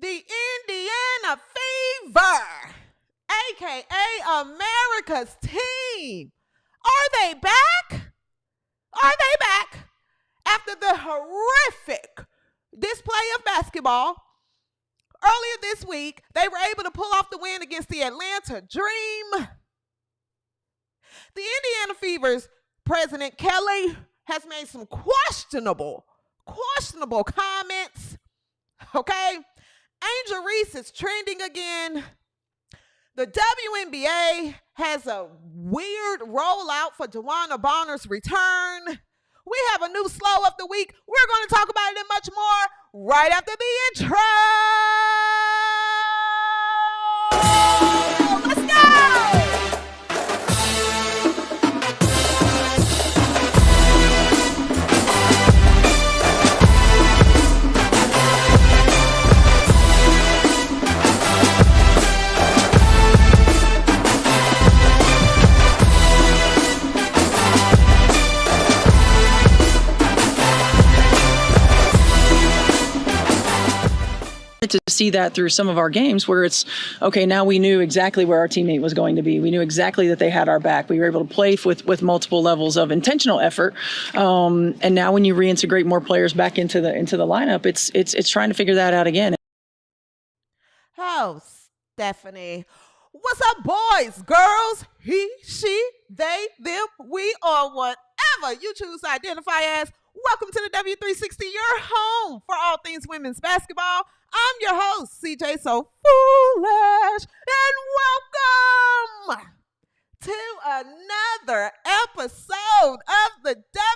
The Indiana Fever, a.k.a. America's team. Are they back? Are they back? After the horrific display of basketball earlier this week, they were able to pull off the win against the Atlanta Dream. The Indiana Fever's president, Kelly, has made some questionable comments. Okay? Angel Reese is trending again. The WNBA has a weird rollout for DeWanna Bonner's return. We have a new slow of the week. We're going to talk about it and much more right after the intro. Let's go! To see that through some of our games where it's, okay, now we knew exactly where our teammate was going to be. We knew exactly that they had our back. We were able to play with multiple levels of intentional effort. And now when you reintegrate more players back into the lineup, it's trying to figure that out again. Oh, Stephanie. What's up, boys, girls, he, she, they, them, we, or whatever you choose to identify as? Welcome to the W360, your home for all things women's basketball. I'm your host, CJSoFoolish, and welcome to another episode of the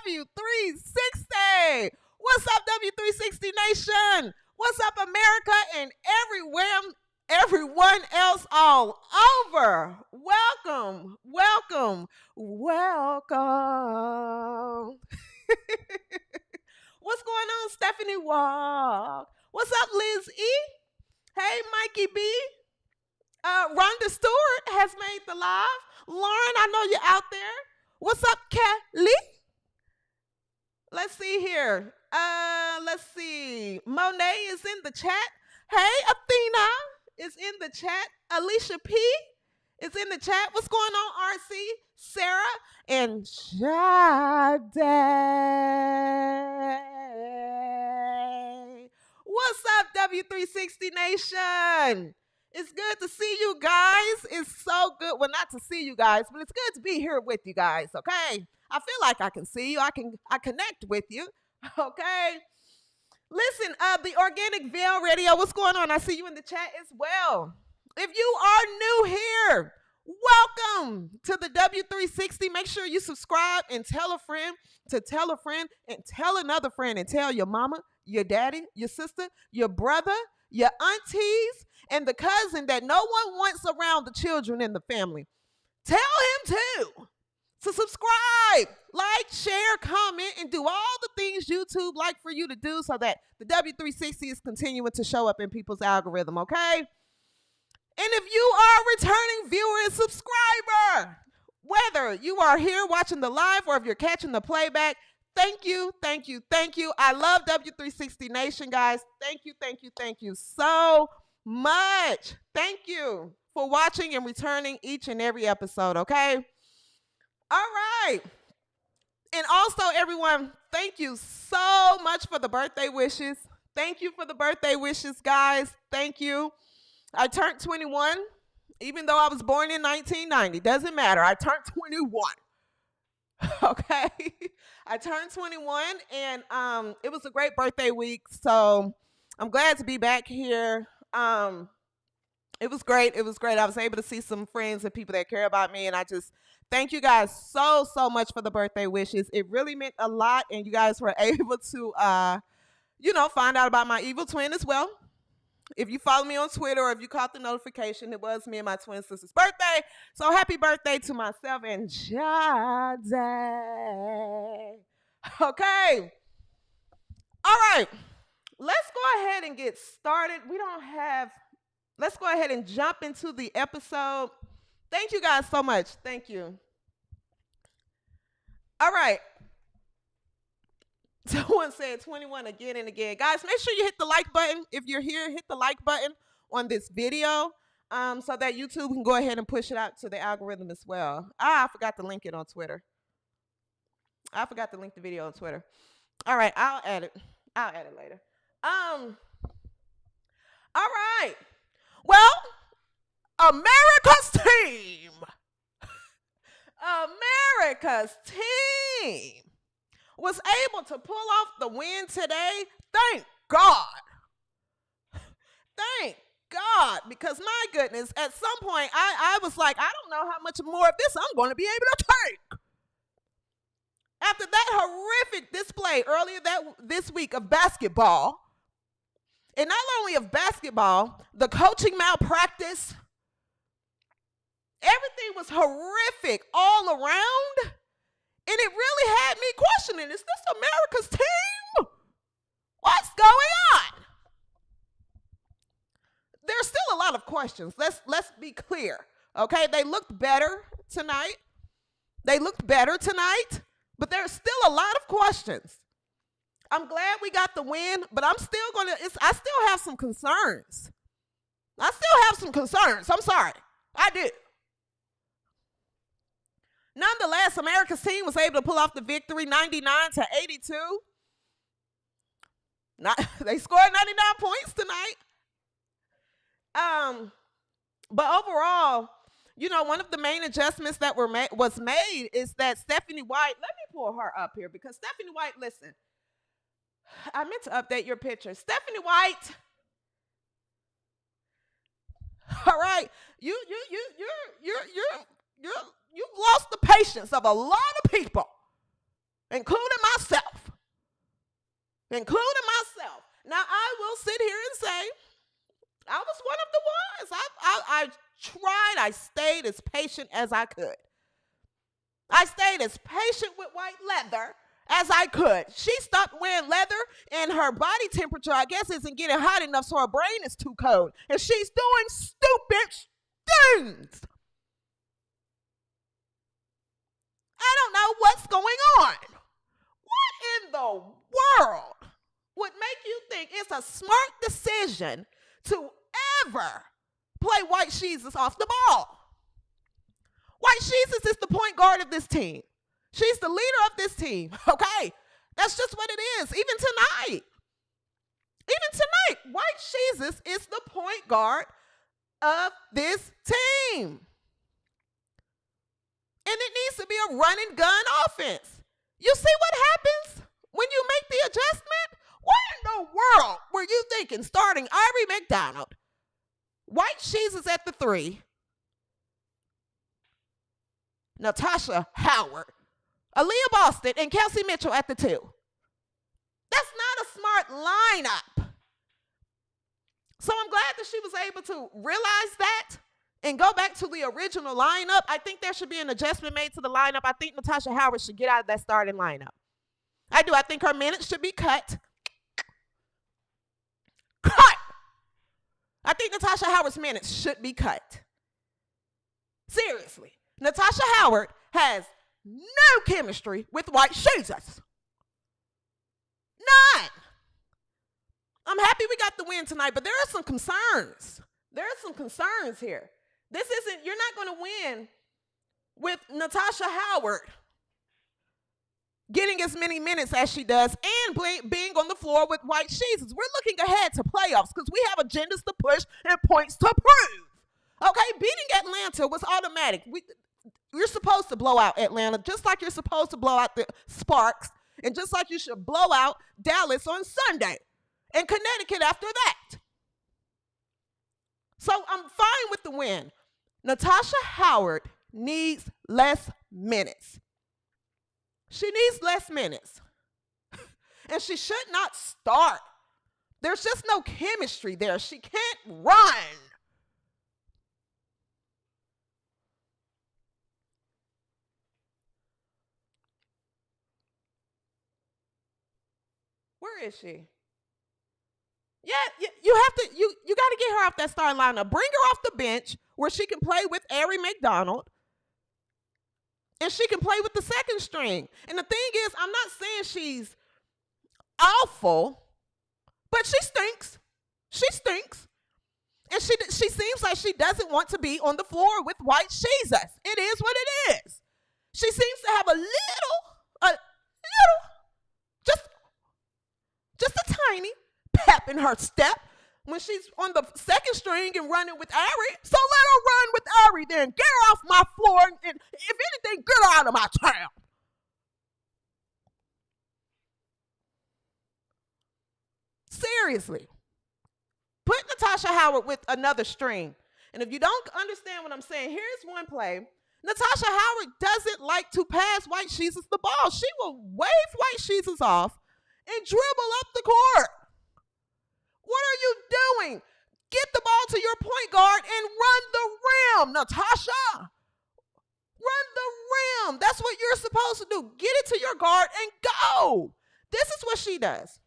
W360. What's up, W360 Nation? What's up, America, and everyone else all over? Welcome. What's going on, Stephanie Walk? What's up, Liz E? Hey, Mikey B. Rhonda Stewart has made the live. Lauren, I know you're out there. What's up, Kelly? Let's see here. Let's see. Monet is in the chat. Hey, Athena is in the chat. Alicia P is in the chat. What's going on, RC? Sarah and Sade. What's up, W360 Nation? It's good to see you guys. It's so good. Well, not to see you guys, but it's good to be here with you guys, okay? I feel like I can see you. I connect with you, okay? Listen, the Organic Veil Radio, what's going on? I see you in the chat as well. If you are new here, welcome to the W360. Make sure you subscribe and tell a friend to tell a friend and tell another friend and tell your mama, your daddy, your sister, your brother, your aunties, and the cousin that no one wants around the children in the family. Tell him too to subscribe, like, share, comment, and do all the things YouTube like for you to do so that the W360 is continuing to show up in people's algorithm, okay? And if you are a returning viewer and subscriber, whether you are here watching the live or if you're catching the playback, thank you. I love W360 Nation, guys. Thank you so much. Thank you for watching and returning each and every episode, okay? All right. And also, everyone, thank you so much for the birthday wishes. Thank you for the birthday wishes, guys. Thank you. I turned 21, even though I was born in 1990. Doesn't matter. I turned 21. Okay? I turned 21, and it was a great birthday week, so I'm glad to be back here. It was great. I was able to see some friends and people that care about me, and I just thank you guys so much for the birthday wishes. It really meant a lot, and you guys were able to, find out about my evil twin as well. If you follow me on Twitter or if you caught the notification, it was me and my twin sister's birthday. So happy birthday to myself and Jade. Okay. All right. Let's go ahead and get started. Let's go ahead and jump into the episode. Thank you guys so much. Thank you. All right. Someone said 21 again and again. Guys, make sure you hit the like button. If you're here, hit the like button on this video so that YouTube can go ahead and push it out to the algorithm as well. I forgot to link it on Twitter. I forgot to link the video on Twitter. All right, I'll add it. I'll add it later. All right. Well, America's team. America's team was able to pull off the win today. Thank God. Thank God. Because my goodness, at some point, I was like, I don't know how much more of this I'm going to be able to take. After that horrific display earlier this week of basketball, and not only of basketball, the coaching malpractice, everything was horrific all around. And it really had me questioning, is this America's team? What's going on? There's still a lot of questions. Let's be clear. Okay, they looked better tonight. But there's still a lot of questions. I'm glad we got the win, but I still have some concerns. I'm sorry. I do. Nonetheless, America's team was able to pull off the victory 99-82. They scored 99 points tonight. But overall, you know, one of the main adjustments that was made is that Stephanie White, let me pull her up here because Stephanie White, listen, I meant to update your picture. Stephanie White, all right, you've lost the patience of a lot of people, including myself. Now, I will sit here and say, I was one of the ones. I tried. I stayed as patient as I could. I stayed as patient with white leather as I could. She stopped wearing leather, and her body temperature, I guess, isn't getting hot enough, so her brain is too cold. And she's doing stupid things. I don't know what's going on. What in the world would make you think it's a smart decision to ever play White Jesus off the ball? White Jesus is the point guard of this team. She's the leader of this team, okay? That's just what it is. Even tonight, White Jesus is the point guard of this team. And it needs to be a run and gun offense. You see what happens when you make the adjustment? What in the world were you thinking starting Irie McDonald, White Jesus at the 3, Natasha Howard, Aaliyah Boston, and Kelsey Mitchell at the 2? That's not a smart lineup. So I'm glad that she was able to realize that and go back to the original lineup. I think there should be an adjustment made to the lineup. I think Natasha Howard should get out of that starting lineup. I do. I think her minutes should be cut. I think Natasha Howard's minutes should be cut. Seriously. Natasha Howard has no chemistry with White Jesus. None. I'm happy we got the win tonight, but there are some concerns. Here. You're not going to win with Natasha Howard getting as many minutes as she does and being on the floor with White Jesus. We're looking ahead to playoffs because we have agendas to push and points to prove. Okay, beating Atlanta was automatic. You're supposed to blow out Atlanta just like you're supposed to blow out the Sparks and just like you should blow out Dallas on Sunday and Connecticut after that. So I'm fine with the win. Natasha Howard needs less minutes. She needs less minutes. And she should not start. There's just no chemistry there. She can't run. Where is she? Yeah, you got to get her off that starting lineup. Bring her off the bench where she can play with Arie McDonald and she can play with the second string. And the thing is, I'm not saying she's awful, but she stinks. She stinks. And she seems like she doesn't want to be on the floor with white Jesus. It is what it is. She seems to have a little, just a tiny pep in her step when she's on the second string and running with Ari. So let her run with Ari then. Get her off my floor, and if anything, get her out of my town. Seriously. Put Natasha Howard with another string. And if you don't understand what I'm saying, here's one play. Natasha Howard doesn't like to pass White Jesus the ball. She will wave White Jesus off and dribble up the court. What are you doing? Get the ball to your point guard and run the rim, Natasha. Run the rim. That's what you're supposed to do. Get it to your guard and go. This is what she does.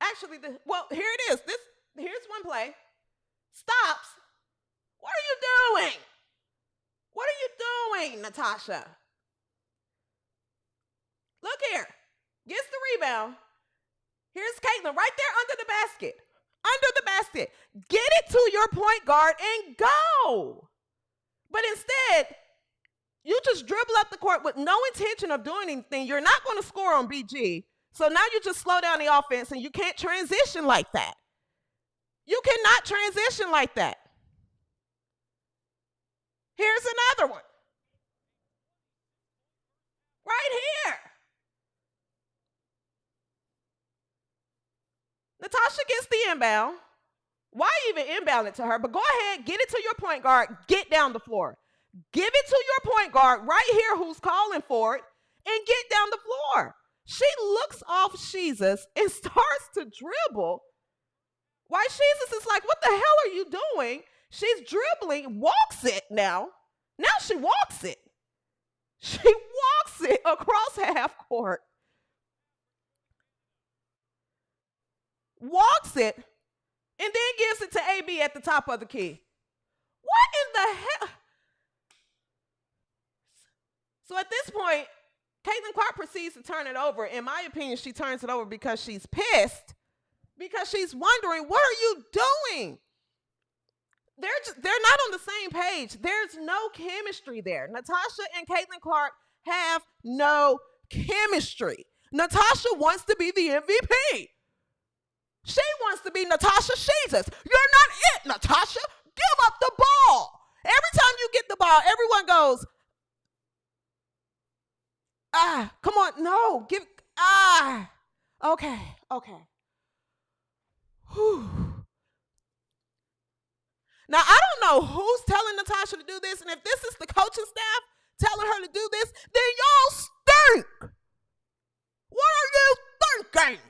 Actually, here it is. Here's one play. Stops. What are you doing? What are you doing, Natasha? Look here. Gets the rebound. Here's Caitlin right there under the basket. Under the basket. Get it to your point guard and go. But instead, you just dribble up the court with no intention of doing anything. You're not going to score on BG. So now you just slow down the offense and you can't transition like that. You cannot transition like that. Here's another one. Right here. Natasha gets the inbound. Why even inbound it to her? But go ahead, get it to your point guard, get down the floor. Give it to your point guard right here who's calling for it and get down the floor. She looks off Jesus and starts to dribble. White Jesus is like, what the hell are you doing? She's dribbling, walks it now. Now she walks it. She walks it across half court. Walks it, and then gives it to AB at the top of the key. What in the hell? So at this point, Caitlin Clark proceeds to turn it over. In my opinion, she turns it over because she's pissed, because she's wondering, what are you doing? They're not on the same page. There's no chemistry there. Natasha and Caitlin Clark have no chemistry. Natasha wants to be the MVP. She wants to be Natasha Jesus. You're not it, Natasha. Give up the ball. Every time you get the ball, everyone goes, come on, no, okay. Whew. Now, I don't know who's telling Natasha to do this, and if this is the coaching staff telling her to do this, then y'all stink. What are you thinking?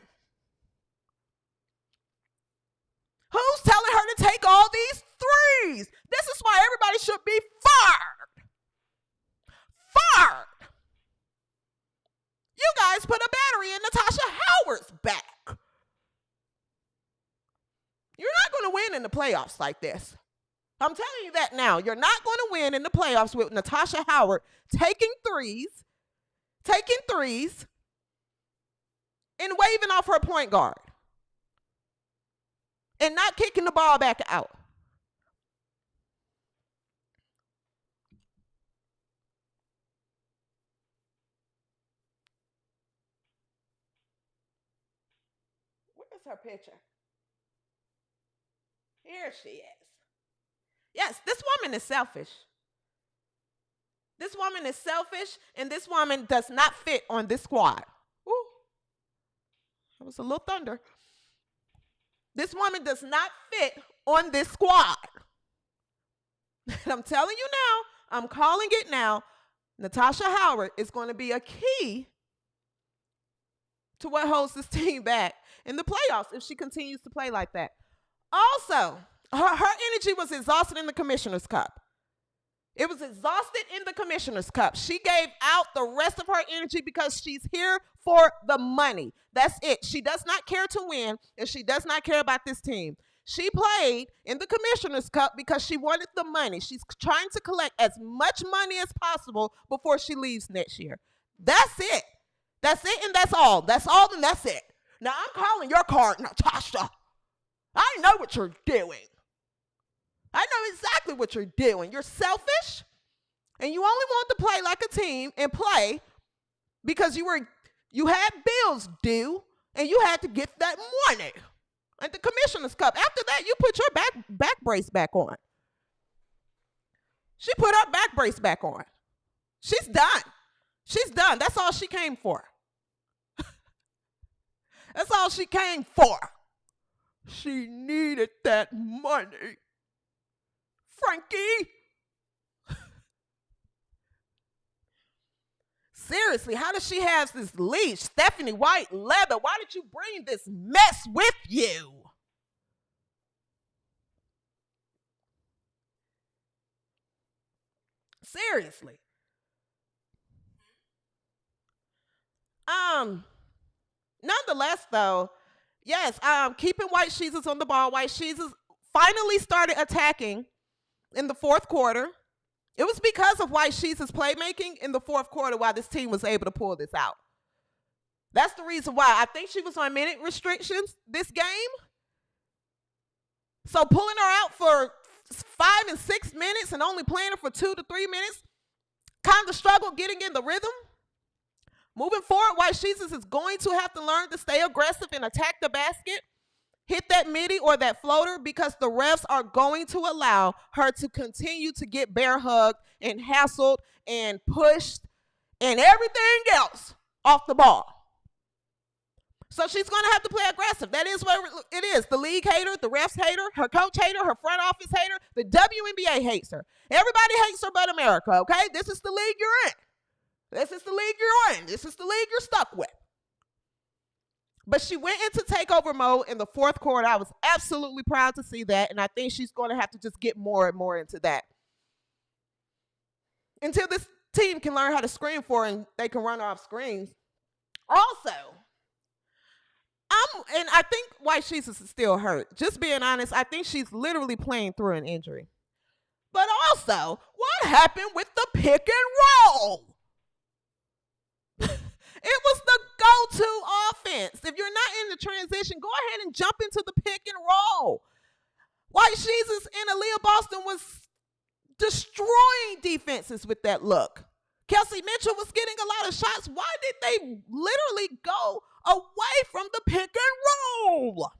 Who's telling her to take all these threes? This is why everybody should be fired. Fired. You guys put a battery in Natasha Howard's back. You're not going to win in the playoffs like this. I'm telling you that now. You're not going to win in the playoffs with Natasha Howard taking threes, and waving off her point guard. And not kicking the ball back out. Where's her picture? Here she is. Yes, this woman is selfish. This woman is selfish, and this woman does not fit on this squad. Ooh, that was a little thunder. This woman does not fit on this squad. And I'm telling you now, I'm calling it now, Natasha Howard is going to be a key to what holds this team back in the playoffs if she continues to play like that. Also, her energy was exhausted in the Commissioner's Cup. It was exhausted in the Commissioner's Cup. She gave out the rest of her energy because she's here for the money. That's it. She does not care to win, and she does not care about this team. She played in the Commissioner's Cup because she wanted the money. She's trying to collect as much money as possible before she leaves next year. That's it. That's it and that's all. That's all and that's it. Now, I'm calling your card, Natasha. I know what you're doing. I know exactly what you're doing. You're selfish, and you only want to play like a team and play because you had bills due, and you had to get that money at the Commissioner's Cup. After that, you put your back brace back on. She put her back brace back on. She's done. She's done. That's all she came for. That's all she came for. She needed that money. Frankie. Seriously, how does she have this leash? Stephanie White leather. Why did you bring this mess with you? Seriously. Nonetheless, though, yes, keeping White Sheezes on the ball. White Sheezes finally started attacking in the fourth quarter. It was because of White Sheezes' playmaking in the fourth quarter why this team was able to pull this out. That's the reason why. I think she was on minute restrictions this game. So pulling her out for 5 and 6 minutes and only playing her for 2 to 3 minutes, kind of struggled getting in the rhythm. Moving forward, White Sheezes is going to have to learn to stay aggressive and attack the basket, hit that midi or that floater, because the refs are going to allow her to continue to get bear hugged and hassled and pushed and everything else off the ball. So she's going to have to play aggressive. That is what it is. The league hater, the refs hate her, her coach hate her, her front office hate her, the WNBA hates her. Everybody hates her but America, okay? This is the league you're in. This is the league you're in. This is the league you're stuck with. But she went into takeover mode in the fourth quarter. I was absolutely proud to see that, and I think she's going to have to just get more and more into that until this team can learn how to screen for her and they can run off screens. Also, and I think White Sheezes is still hurt. Just being honest, I think she's literally playing through an injury. But also, what happened with the pick and roll? It was the go-to offense. If you're not in the transition, go ahead and jump into the pick and roll. White Sheezes and Aaliyah Boston was destroying defenses with that look. Kelsey Mitchell was getting a lot of shots. Why did they literally go away from the pick and roll?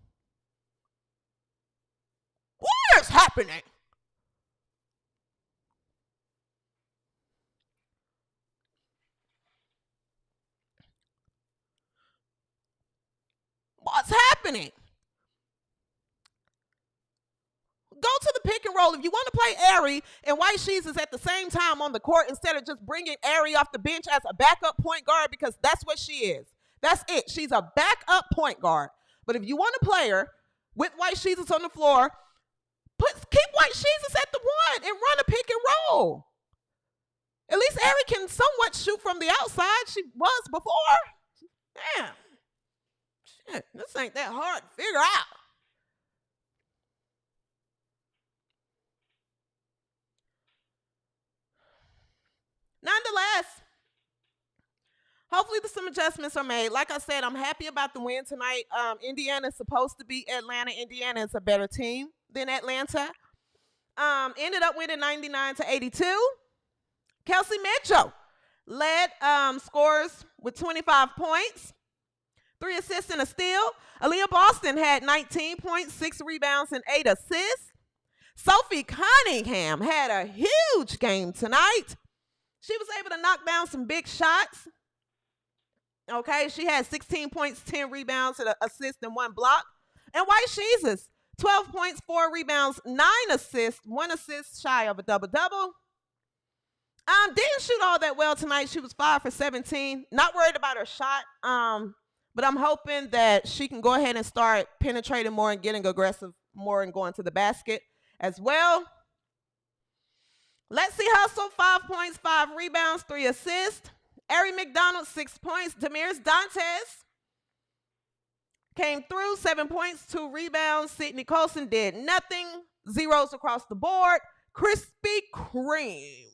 What is happening? What's happening? Go to the pick and roll. If you want to play Ari and White Sheezes at the same time on the court instead of just bringing Ari off the bench as a backup point guard, because that's what she is. That's it. She's a backup point guard. But if you want to play her with White Sheezes on the floor, keep White Sheezes at the one and run a pick and roll. At least Ari can somewhat shoot from the outside. She was before. Damn. Shit, this ain't that hard to figure out. Nonetheless, hopefully some adjustments are made. Like I said, I'm happy about the win tonight. Indiana is supposed to beat Atlanta. Indiana is a better team than Atlanta. Ended up winning 99-82. Kelsey Mitchell led scores with 25 points. 3 assists and a steal. Aaliyah Boston had 19 points, 6 rebounds, and 8 assists. Sophie Cunningham had a huge game tonight. She was able to knock down some big shots. Okay, she had 16 points, 10 rebounds, and an assist, and 1 block. And White Sheezes, 12 points, 4 rebounds, 9 assists, 1 assist shy of a double-double. Didn't shoot all that well tonight. She was 5 for 17. Not worried about her shot. But I'm hoping that she can go ahead and start penetrating more and getting aggressive more and going to the basket as well. Lexi Hustle, 5 points, 5 rebounds, 3 assists. Ari McDonald, 6 points. Damaris Dantes, came through, 7 points, 2 rebounds. Sydney Colson did nothing. Zeros across the board. Krispy Kreme.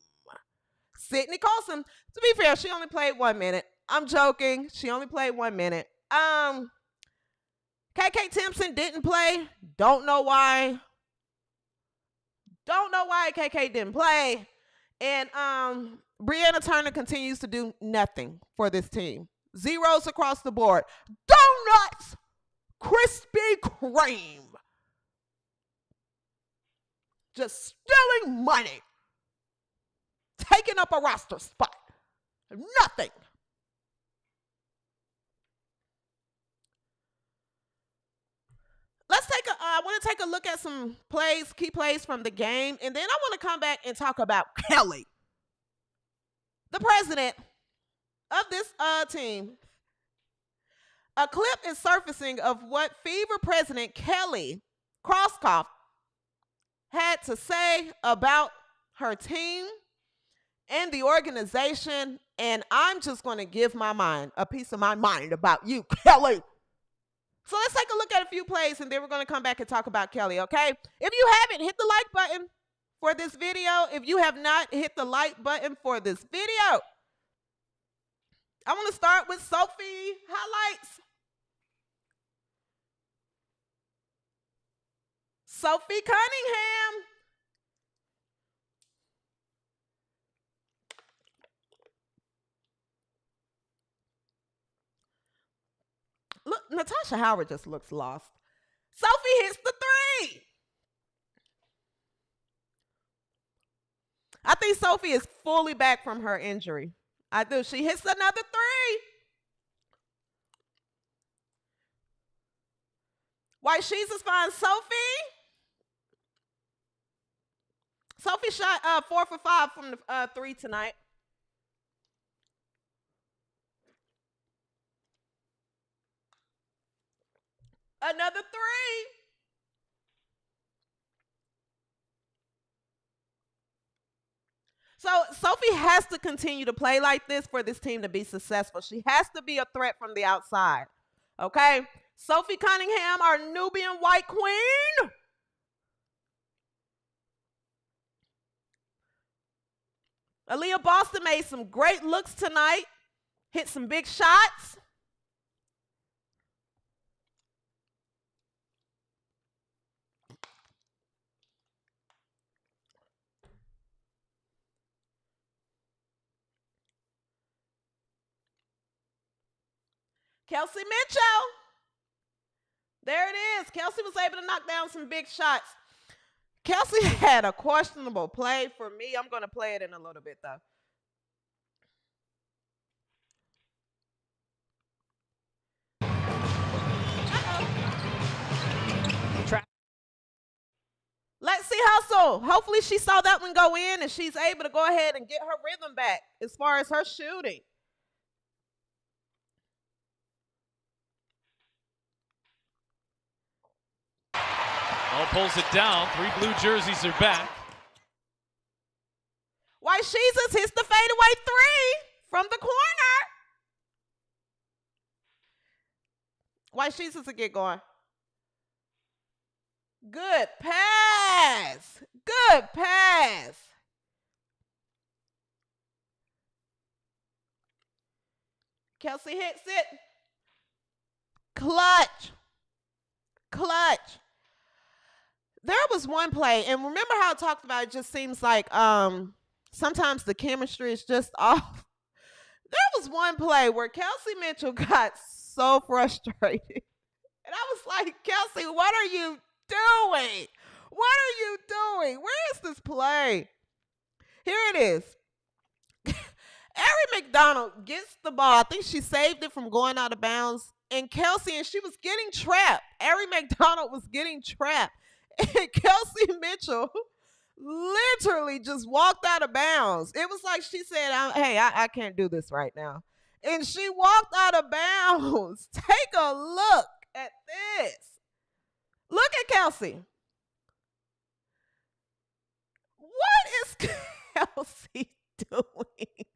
Sydney Colson, to be fair, she only played 1 minute. I'm joking. She only played 1 minute. KK Timpson didn't play. Don't know why. Don't know why KK didn't play. And Brianna Turner continues to do nothing for this team. Zeros across the board. Donuts! Krispy Kreme. Just stealing money. Taking up a roster spot. Nothing. I want to take a look at some plays, key plays from the game, and then I want to come back and talk about Kelly, the president of this team. A clip is surfacing of what Fever president Kelly Krauskopf had to say about her team and the organization, and I'm just going to give a piece of my mind about you, Kelly. So let's take a look at a few plays, and then we're going to come back and talk about Kelly, okay? If you haven't, hit the like button for this video. If you have not hit the like button for this video, I want to start with Sophie highlights. Sophie Cunningham. Look, Natasha Howard just looks lost. Sophie hits the 3. I think Sophie is fully back from her injury. I do. She hits another 3. White Sheets is fine. Sophie shot 4 for 5 from the 3 tonight. Another 3. So Sophie has to continue to play like this for this team to be successful. She has to be a threat from the outside. Okay? Sophie Cunningham, our Nubian white queen. Aaliyah Boston made some great looks tonight. Hit some big shots. Kelsey Mitchell. There it is. Kelsey was able to knock down some big shots. Kelsey had a questionable play for me. I'm going to play it in a little bit, though. Let's see Hustle. Hopefully she saw that one go in and she's able to go ahead and get her rhythm back as far as her shooting. Pulls it down. 3 blue jerseys are back. White Jesus hits the fadeaway 3 from the corner. White Jesus will get going. Good pass. Good pass. Kelsey hits it. Clutch. Clutch. There was one play, and remember how I talked about it just seems like sometimes the chemistry is just off. There was one play where Kelsey Mitchell got so frustrated. And I was like, Kelsey, what are you doing? What are you doing? Where is this play? Here it is. Ari McDonald gets the ball. I think she saved it from going out of bounds. And Kelsey, and she was getting trapped. Ari McDonald was getting trapped. And Kelsey Mitchell literally just walked out of bounds. It was like she said, hey, I can't do this right now. And she walked out of bounds. Take a look at this. Look at Kelsey. What is Kelsey doing?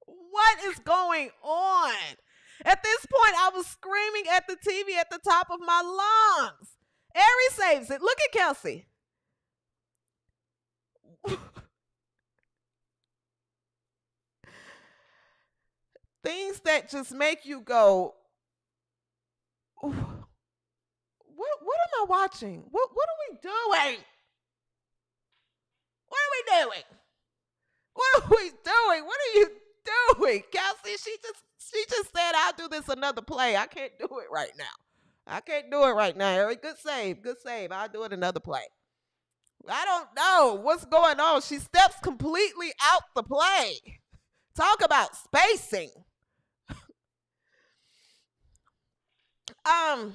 What is going on? At this point, I was screaming at the TV at the top of my lungs. Ari saves it. Look at Kelsey. Things that just make you go, what am I watching? What are we doing? What are we doing? What are we doing? What are you doing? Kelsey, she just said, I'll do this another play. I can't do it right now. I can't do it right now. Ari, good save. Good save. I'll do it another play. I don't know what's going on. She steps completely out the play. Talk about spacing. All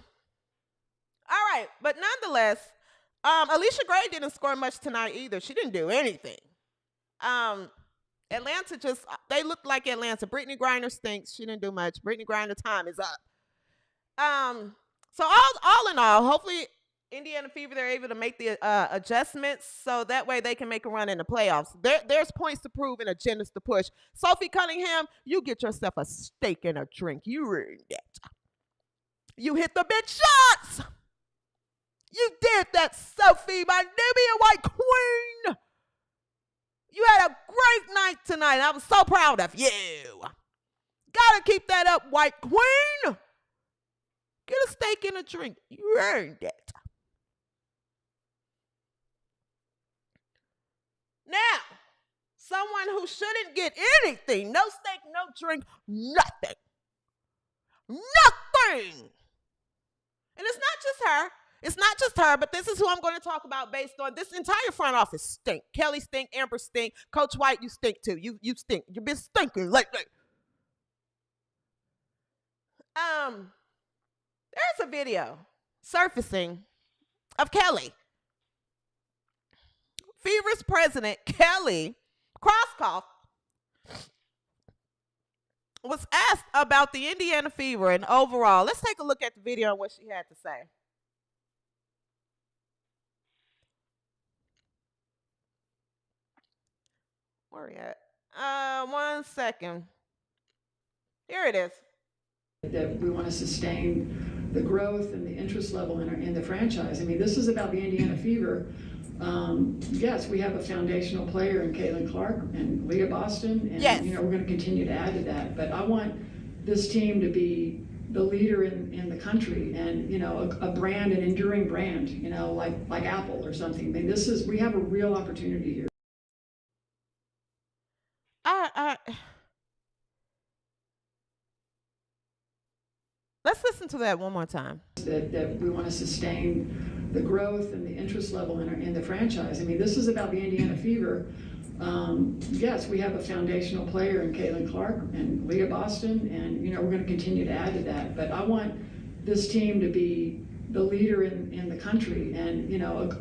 right, but nonetheless, Alicia Gray didn't score much tonight either. She didn't do anything. Atlanta they looked like Atlanta. Brittany Griner stinks. She didn't do much. Brittany Griner time is up. So all in all, hopefully Indiana Fever, they're able to make the adjustments so that way they can make a run in the playoffs. There's points to prove and agendas to push. Sophie Cunningham, you get yourself a steak and a drink. You earned it. You hit the big shots. You did that, Sophie, my Nubian white queen. You had a great night tonight. I was so proud of you. Gotta keep that up, white queen. Get a steak and a drink. You earned it. Now, someone who shouldn't get anything, no steak, no drink, nothing. Nothing. And it's not just her. It's not just her, but this is who I'm going to talk about based on this entire front office stink. Kelly stink, Amber stink, Coach White, you stink too. You stink. You've been stinking lately. There's a video surfacing of Kelly. Fever's president, Kelly Crosskoff, was asked about the Indiana Fever and overall. Let's take a look at the video and what she had to say. Where are we at? 1 second. Here it is. That we want to sustain the growth and the interest level in the franchise. I mean, this is about the Indiana Fever. Yes, we have a foundational player in Caitlin Clark and Leah Boston, and yes, we're going to continue to add to that. But I want this team to be the leader in the country, and a brand, an enduring brand, like Apple or something. I mean, we have a real opportunity here. Let's listen to that one more time. That we want to sustain the growth and the interest level in the franchise. I mean, this is about the Indiana Fever. Yes, we have a foundational player in Caitlin Clark and Leah Boston, and we're going to continue to add to that. But I want this team to be the leader in the country, and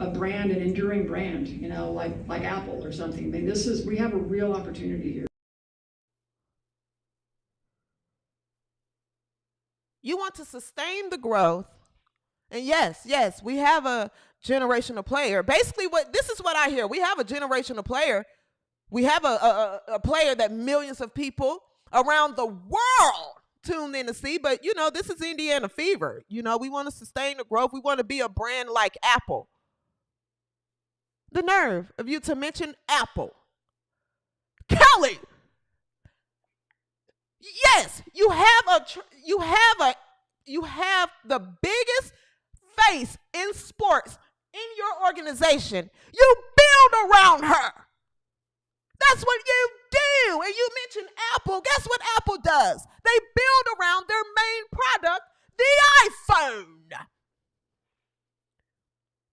a brand, an enduring brand, like Apple or something. I mean, we have a real opportunity here. You want to sustain the growth, and yes, we have a generational player. Basically, this is what I hear. We have a generational player. We have a player that millions of people around the world tune in to see. But this is Indiana Fever. We want to sustain the growth. We want to be a brand like Apple. The nerve of you to mention Apple, Kelly. Yes, you have the biggest face in sports in your organization. You build around her. That's what you do. And you mentioned Apple. Guess what Apple does? They build around their main product, the iPhone.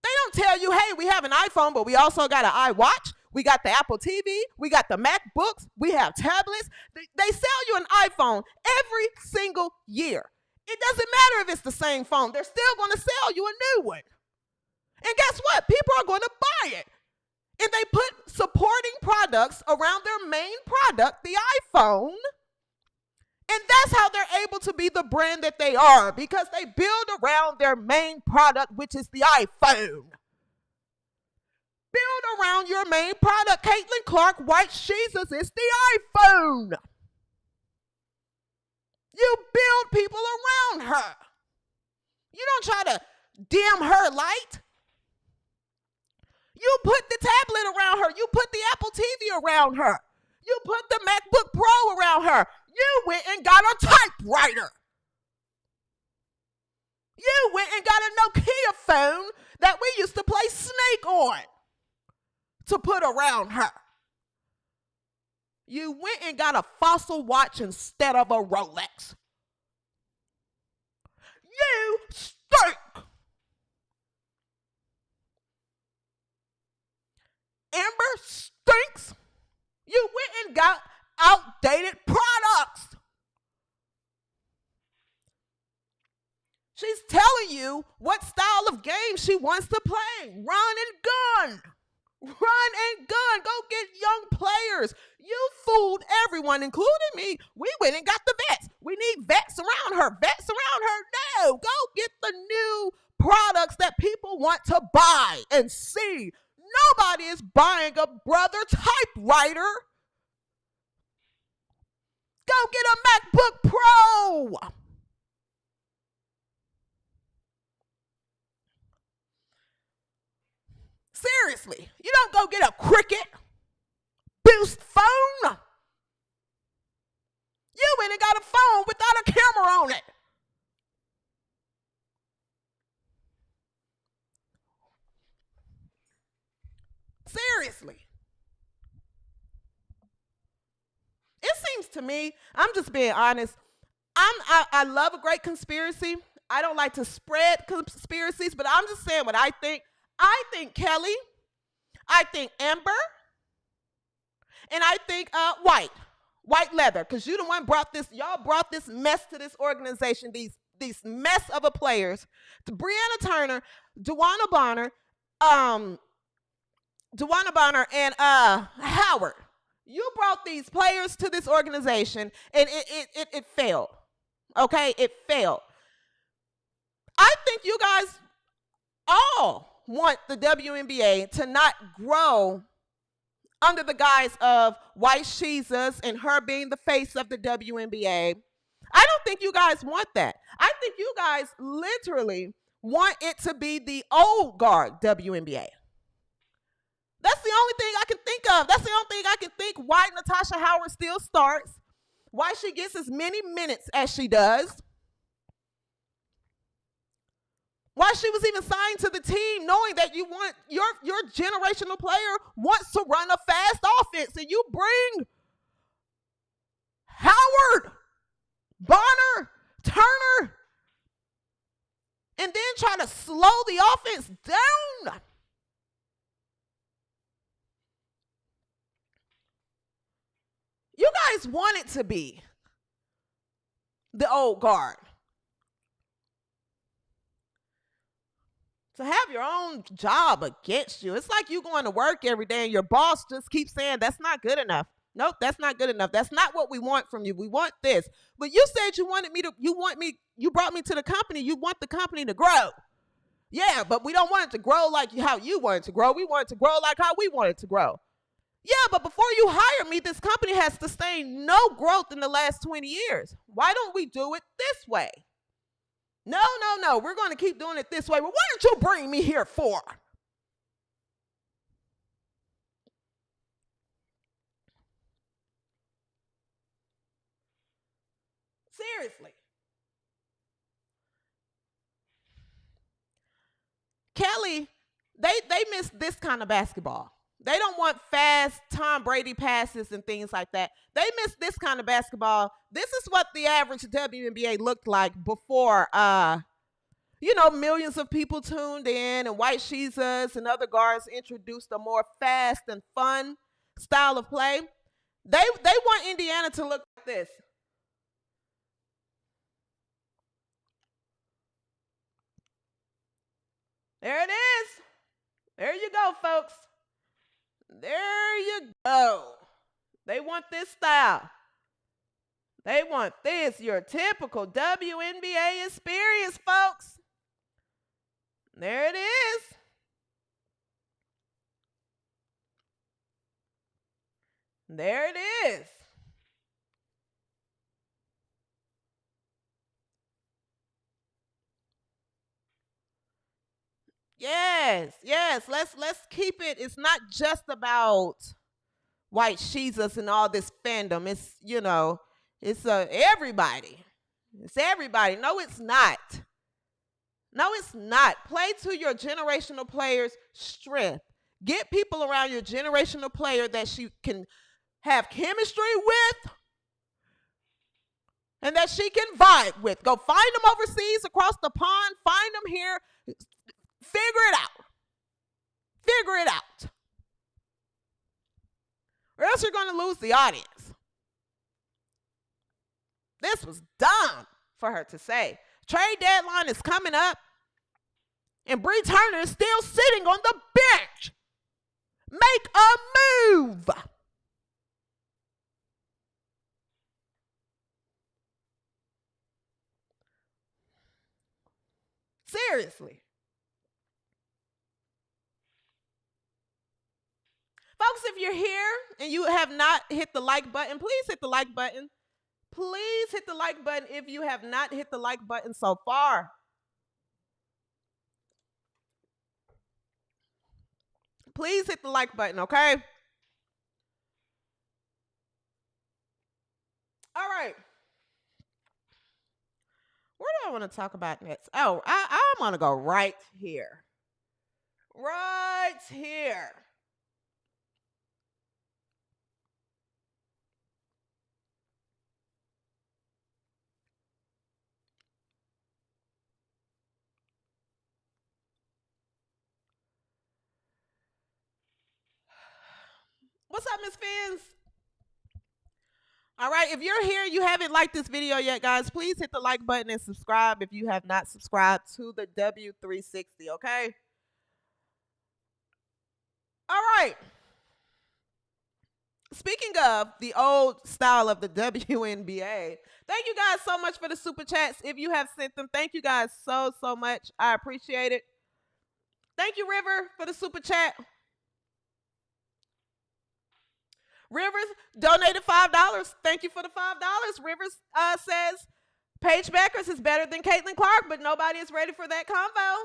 They don't tell you, hey, we have an iPhone, but we also got an iWatch. We got the Apple TV. We got the MacBooks. We have tablets. They sell you an iPhone every single year. It doesn't matter if it's the same phone. They're still going to sell you a new one. And guess what? People are going to buy it. And they put supporting products around their main product, the iPhone. And that's how they're able to be the brand that they are, because they build around their main product, which is the iPhone. Build around your main product. Caitlin Clark, White Jesus, is the iPhone. You build don't try to dim her light. You put the tablet around her. You put the Apple TV around her. You put the MacBook Pro around her. You went and got a typewriter. You went and got a Nokia phone that we used to play Snake on to put around her. You went and got a Fossil watch instead of a Rolex. You stink. Amber stinks. You went and got outdated products. She's telling you what style of game she wants to play. Run and gun. Run and gun. Go get young players. You fooled everyone, including me. We went and got the vets. We need vets around her. Vets around her. No. Go get the new products that people want to buy and see. Nobody is buying a brother typewriter. Go get a MacBook Pro. Seriously, you don't go get a Cricket Boost phone. You went and got a phone without a camera on it. Seriously. It seems to me, I'm just being honest, I love a great conspiracy. I don't like to spread conspiracies, but I'm just saying what I think. I think Kelly, I think Amber, and I think white leather, because you the one brought this, y'all brought this mess to this organization, these mess of a players, to Brianna Turner, DeWanna Bonner, and Howard. You brought these players to this organization, and it failed. Okay, it failed. I think you guys all want the WNBA to not grow under the guise of White Jesus and her being the face of the WNBA. I don't think you guys want that. I think you guys literally want it to be the old guard WNBA. That's the only thing I can think of. That's the only thing I can think why Natasha Howard still starts, why she gets as many minutes as she does, why she was even signed to the team, knowing that you want your generational player wants to run a fast offense, and you bring Howard, Bonner, Turner, and then try to slow the offense down. You guys want it to be the old guard. To have your own job against you. It's like you going to work every day and your boss just keeps saying, that's not good enough. Nope, that's not good enough. That's not what we want from you. We want this. But you said you brought me to the company. You want the company to grow. Yeah, but we don't want it to grow like how you want it to grow. We want it to grow like how we want it to grow. Yeah, but before you hire me, this company has sustained no growth in the last 20 years. Why don't we do it this way? No. We're going to keep doing it this way. Well, what did you bring me here for? Seriously. Kelly, they miss this kind of basketball. They don't want fast Tom Brady passes and things like that. They miss this kind of basketball. This is what the average WNBA looked like before, millions of people tuned in and White Jesus and other guards introduced a more fast and fun style of play. They want Indiana to look like this. There it is. There you go, folks. There you go. They want this style. They want this, your typical WNBA experience, folks. There it is. There it is. Yes, yes. Let's keep it. It's not just about white Jesus and all this fandom. It's it's everybody. It's everybody. No, it's not. No, it's not. Play to your generational players' strength. Get people around your generational player that she can have chemistry with and that she can vibe with. Go find them overseas, across the pond. Find them here. Figure it out. Figure it out. Or else you're going to lose the audience. This was dumb for her to say. Trade deadline is coming up, and Bree Turner is still sitting on the bench. Make a move. Seriously. Folks, if you're here and you have not hit the like button, please hit the like button. Please hit the like button if you have not hit the like button so far. Please hit the like button, okay? All right. Where do I want to talk about next? Oh, I'm going to go right here. Right here. What's up, Miss Fins? All right, if you're here, you haven't liked this video yet, guys, please hit the like button and subscribe if you have not subscribed to the W360, okay? All right. Speaking of the old style of the WNBA, thank you guys so much for the super chats. If you have sent them, thank you guys so much. I appreciate it. Thank you, River, for the super chat. Rivers donated $5. Thank you for the $5. Rivers says, Paige Beckers is better than Caitlin Clark, but nobody is ready for that convo.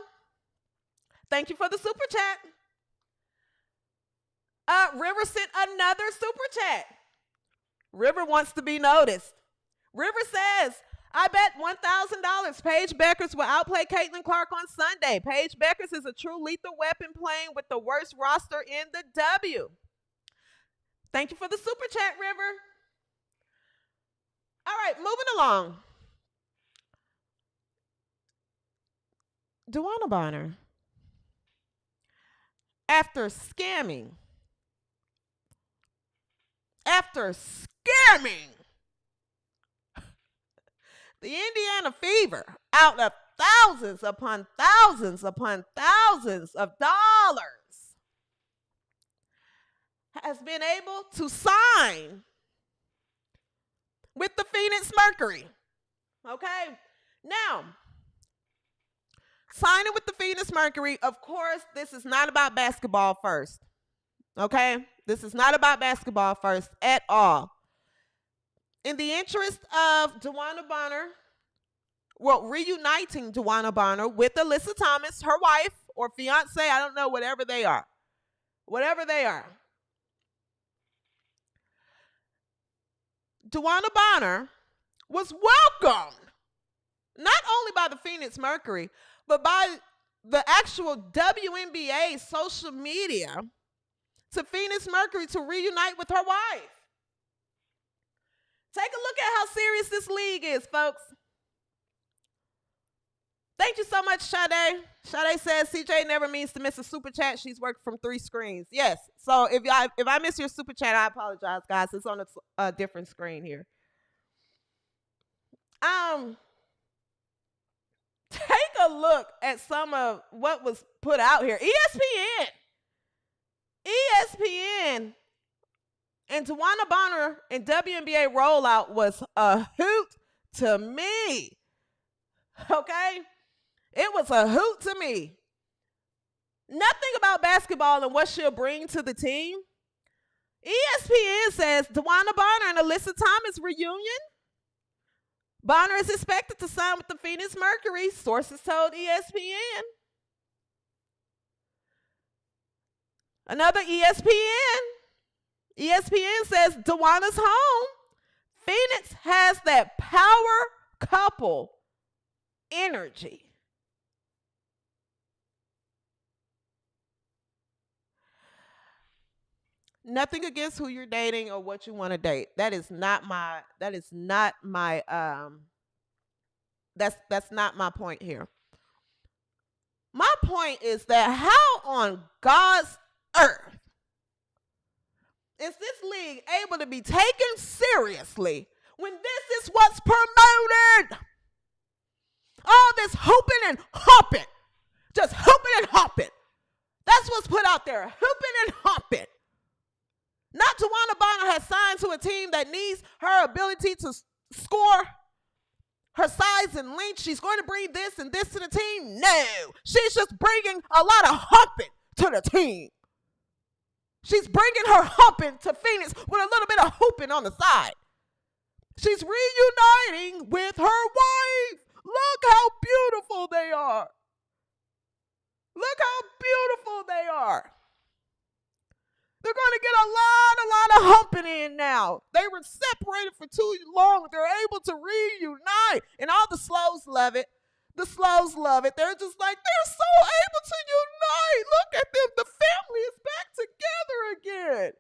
Thank you for the super chat. River sent another super chat. River wants to be noticed. River says, I bet $1,000 Paige Beckers will outplay Caitlin Clark on Sunday. Paige Beckers is a true lethal weapon playing with the worst roster in the W. Thank you for the super chat, River. All right, moving along. DeWanna Bonner, after scamming the Indiana Fever out of thousands upon thousands upon thousands of dollars, has been able to sign with the Phoenix Mercury. Okay? Now, signing with the Phoenix Mercury, of course, this is not about basketball first. Okay? This is not about basketball first at all. In the interest of DeWanna Bonner, well, reuniting DeWanna Bonner with Alyssa Thomas, her wife or fiance, I don't know, whatever they are. Whatever they are. DeWanna Bonner was welcomed not only by the Phoenix Mercury, but by the actual WNBA social media to Phoenix Mercury to reunite with her wife. Take a look at how serious this league is, folks. Thank you so much, Sade. Sade says CJ never means to miss a super chat. She's worked from 3 screens. Yes. So if I miss your super chat, I apologize, guys. It's on a different screen here. Take a look at some of what was put out here. ESPN and DeWanna Bonner and WNBA Rollout was a hoot to me. Okay? It was a hoot to me. Nothing about basketball and what she'll bring to the team. ESPN says DeWanna Bonner and Alyssa Thomas reunion. Bonner is expected to sign with the Phoenix Mercury, sources told ESPN. Another ESPN says DeWanna's home. Phoenix has that power couple energy. Nothing against who you're dating or what you want to date. That's not my point here. My point is that how on God's earth is this league able to be taken seriously when this is what's promoted? All this hooping and hopping. Just hooping and hopping. That's what's put out there. Hooping and hopping. Not DeWanna Bonner has signed to a team that needs her ability to score, her size and length. She's going to bring this and this to the team. No, she's just bringing a lot of humping to the team. She's bringing her humping to Phoenix with a little bit of hooping on the side. She's reuniting with her wife. Look how beautiful they are. Look how beautiful they are. They're going to get a lot of humping in now. They were separated for too long. They're able to reunite. And all the slows love it. The slows love it. They're just like, they're so able to unite. Look at them. The family is back together again.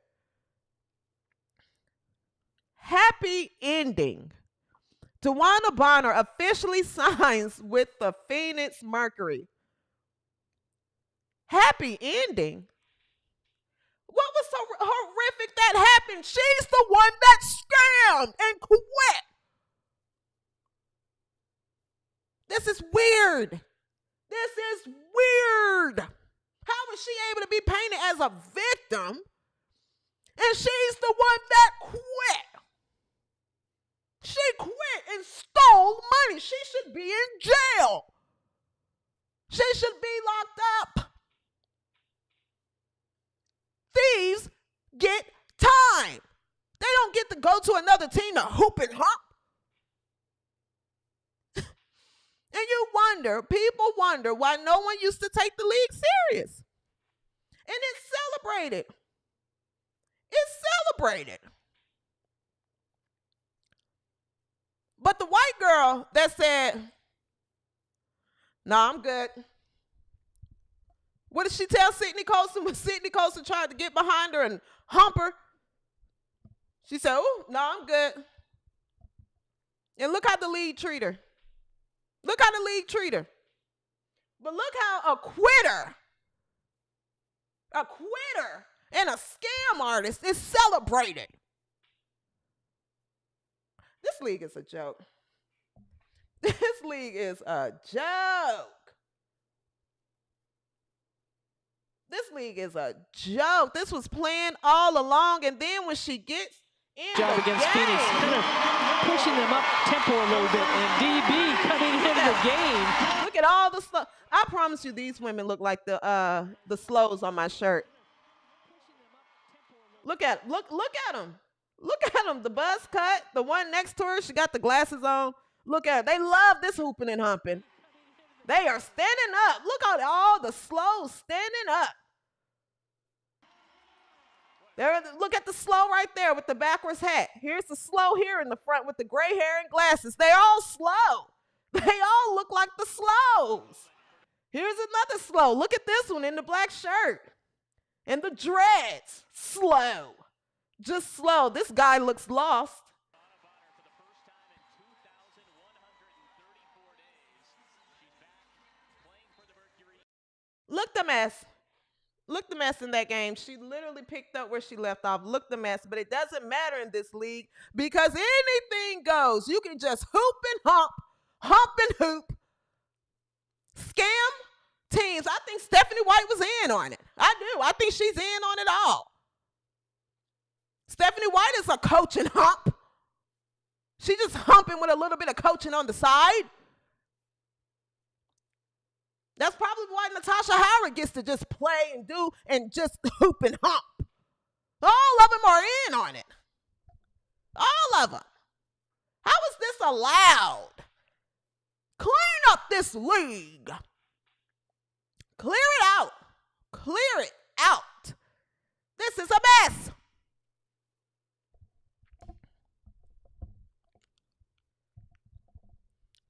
Happy ending. DeWanna Bonner officially signs with the Phoenix Mercury. Happy ending. What was so horrific that happened? She's the one that scammed and quit. This is weird. This is weird. How was she able to be painted as a victim and she's the one that quit? She quit and stole money. She should be in jail. She should be locked up. Thieves get time. They don't get to go to another team to hoop and hop. And people wonder why no one used to take the league serious. And it's celebrated. It's celebrated. But the white girl that said, "No, I'm good." What did she tell Sydney Colson when Sydney Colson tried to get behind her and hump her? She said, "Oh, no, I'm good." And look how the league treat her. Look how the league treat her. But look how a quitter and a scam artist is celebrated. This league is a joke. This league is a joke. This league is a joke. This was planned all along, and then when she gets in job the against game, Phoenix, kind of pushing them up tempo a little bit, and DB coming into the game. Look at all the slow. I promise you, these women look like the slows on my shirt. Look at them. Look at them. The buzz cut. The one next to her, she got the glasses on. Look at her. They love this hooping and humping. They are standing up. Look at all the slows standing up. Look at the slow right there with the backwards hat. Here's the slow here in the front with the gray hair and glasses. They're all slow. They all look like the slows. Here's another slow. Look at this one in the black shirt. And the dreads. Slow. Just slow. This guy looks lost. Look the mess. Look the mess in that game. She literally picked up where she left off. Look the mess. But it doesn't matter in this league because anything goes. You can just hoop and hump and hoop. Scam teams. I think Stephanie White was in on it. I do. I think she's in on it all. Stephanie White is a coach and hump. She's just humping with a little bit of coaching on the side. That's probably why Natasha Howard gets to just play and do and just hoop and hump. All of them are in on it. All of them. How is this allowed? Clean up this league. Clear it out. Clear it out. This is a mess.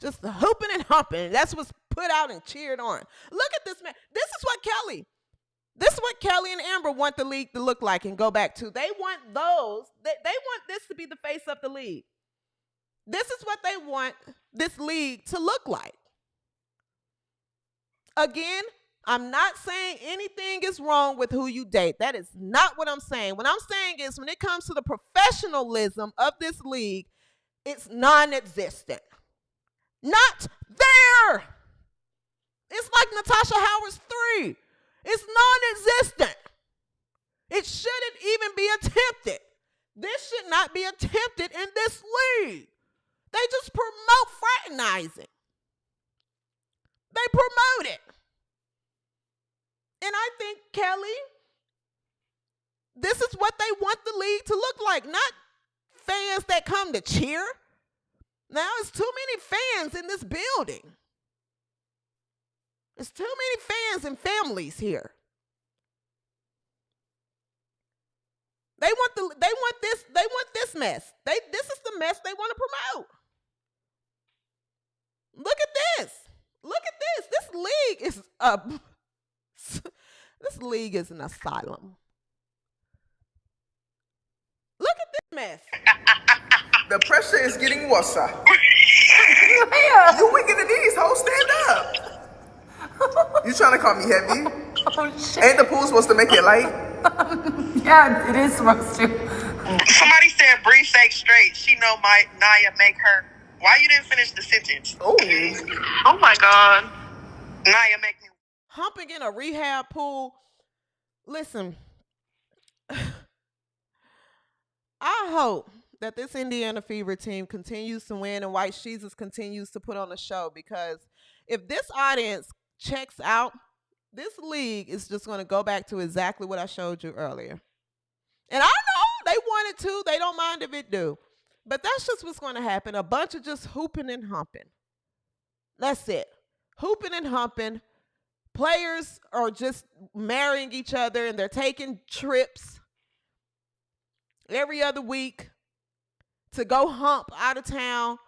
Just the hooping and humping. That's what's put out and cheered on. Look at this man. This is what Kelly and Amber want the league to look like and go back to. They want they want this to be the face of the league. This is what they want this league to look like. Again, I'm not saying anything is wrong with who you date. That is not what I'm saying. What I'm saying is when it comes to the professionalism of this league, it's non-existent. Not there. It's like Natasha Howard's 3. It's non-existent. It shouldn't even be attempted. This should not be attempted in this league. They just promote fraternizing. They promote it. And I think, Kelly, this is what they want the league to look like. Not fans that come to cheer. Now, it's too many fans in this building. There's too many fans and families here. They want this mess. This is the mess they want to promote. Look at this. Look at this. This league is an asylum. Look at this mess. The pressure is getting worse. You weaker than these hoes. Stand up. You trying to call me heavy? Oh, shit. Ain't the pool supposed to make it light? Yeah, it is supposed to. Somebody said Bree fake straight. She know my Naya make her. Why you didn't finish the sentence? Oh. Oh my God. Naya make me. Humping in a rehab pool. Listen, I hope that this Indiana Fever team continues to win and White Jesus continues to put on a show, because if this audience checks out, this league is just going to go back to exactly what I showed you earlier. And I know they want it to. They don't mind if it do. But that's just what's going to happen. A bunch of just hooping and humping. That's it. Hooping and humping. Players are just marrying each other and they're taking trips every other week to go hump out of town,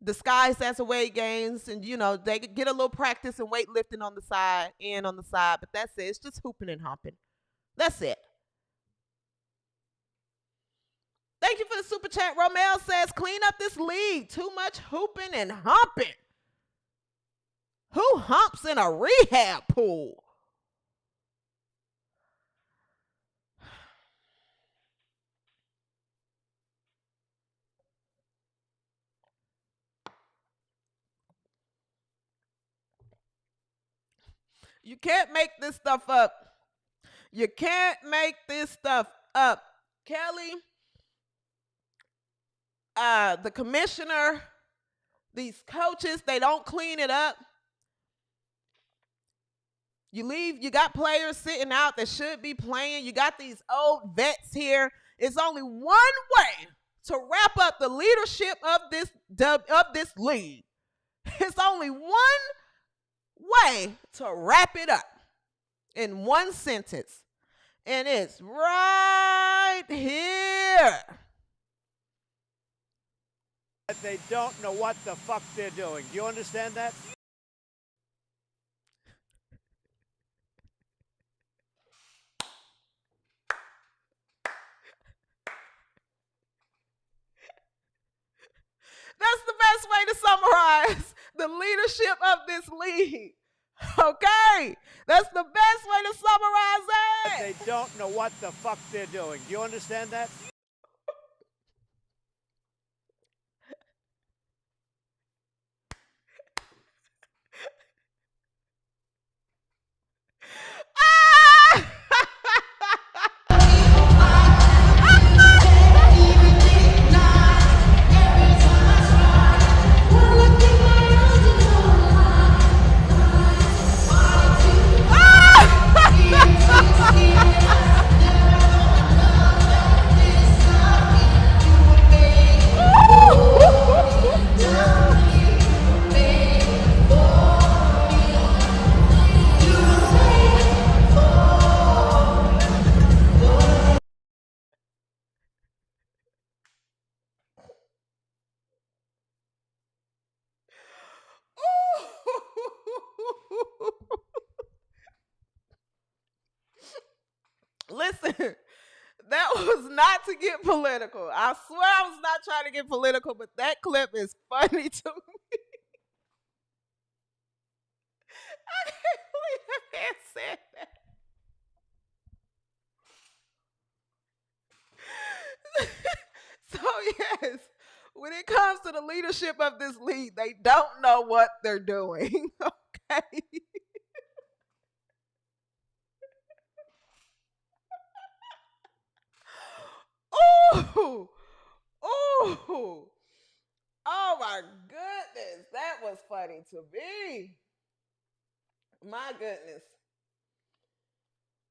disguised as away games, and they could get a little practice and weightlifting on the side, but that's it. It's just hooping and humping. That's it. Thank you for the super chat. Romel says, clean up this league. Too much hooping and humping. Who humps in a rehab pool? You can't make this stuff up. You can't make this stuff up. Kelly, the commissioner, these coaches, they don't clean it up. You got players sitting out that should be playing. You got these old vets here. It's only one way to wrap up the leadership of this league. It's only one way to wrap it up in one sentence. And it's right here. They don't know what the fuck they're doing. Do you understand that? That's the best way to summarize the leadership of this league. Okay? That's the best way to summarize it. They don't know what the fuck they're doing. Do you understand that? That was not to get political. I swear I was not trying to get political, but that clip is funny to me. I can't believe that man said that. So, yes, when it comes to the leadership of this league, they don't know what they're doing. Okay. Ooh. Ooh. Oh my goodness. That was funny to me. My goodness.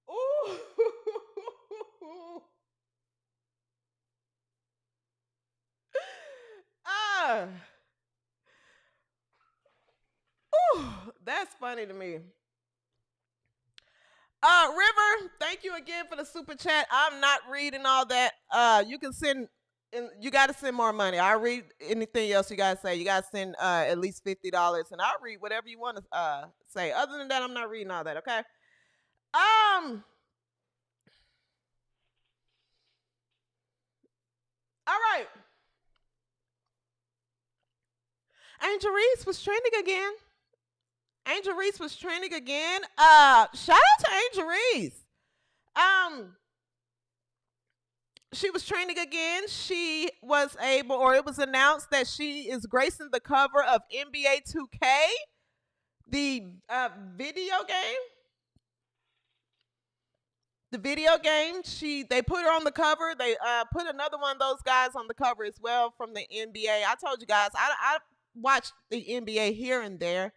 Ooh. Ah. Ooh. That's funny to me. River, thank you again for the super chat. I'm not reading all that. You can send, and you got to send more money. I'll read anything else you guys say. You got to send at least $50, and I'll read whatever you want to say. Other than that, I'm not reading all that. Okay. All right. Angel Reese was trending again. Angel Reese was trending again. Shout out to Angel Reese. She was trending again. She was able, or it was announced that she is gracing the cover of NBA 2K, the video game. The video game. They put her on the cover. They put another one of those guys on the cover as well from the NBA. I told you guys, I watched the NBA here and there.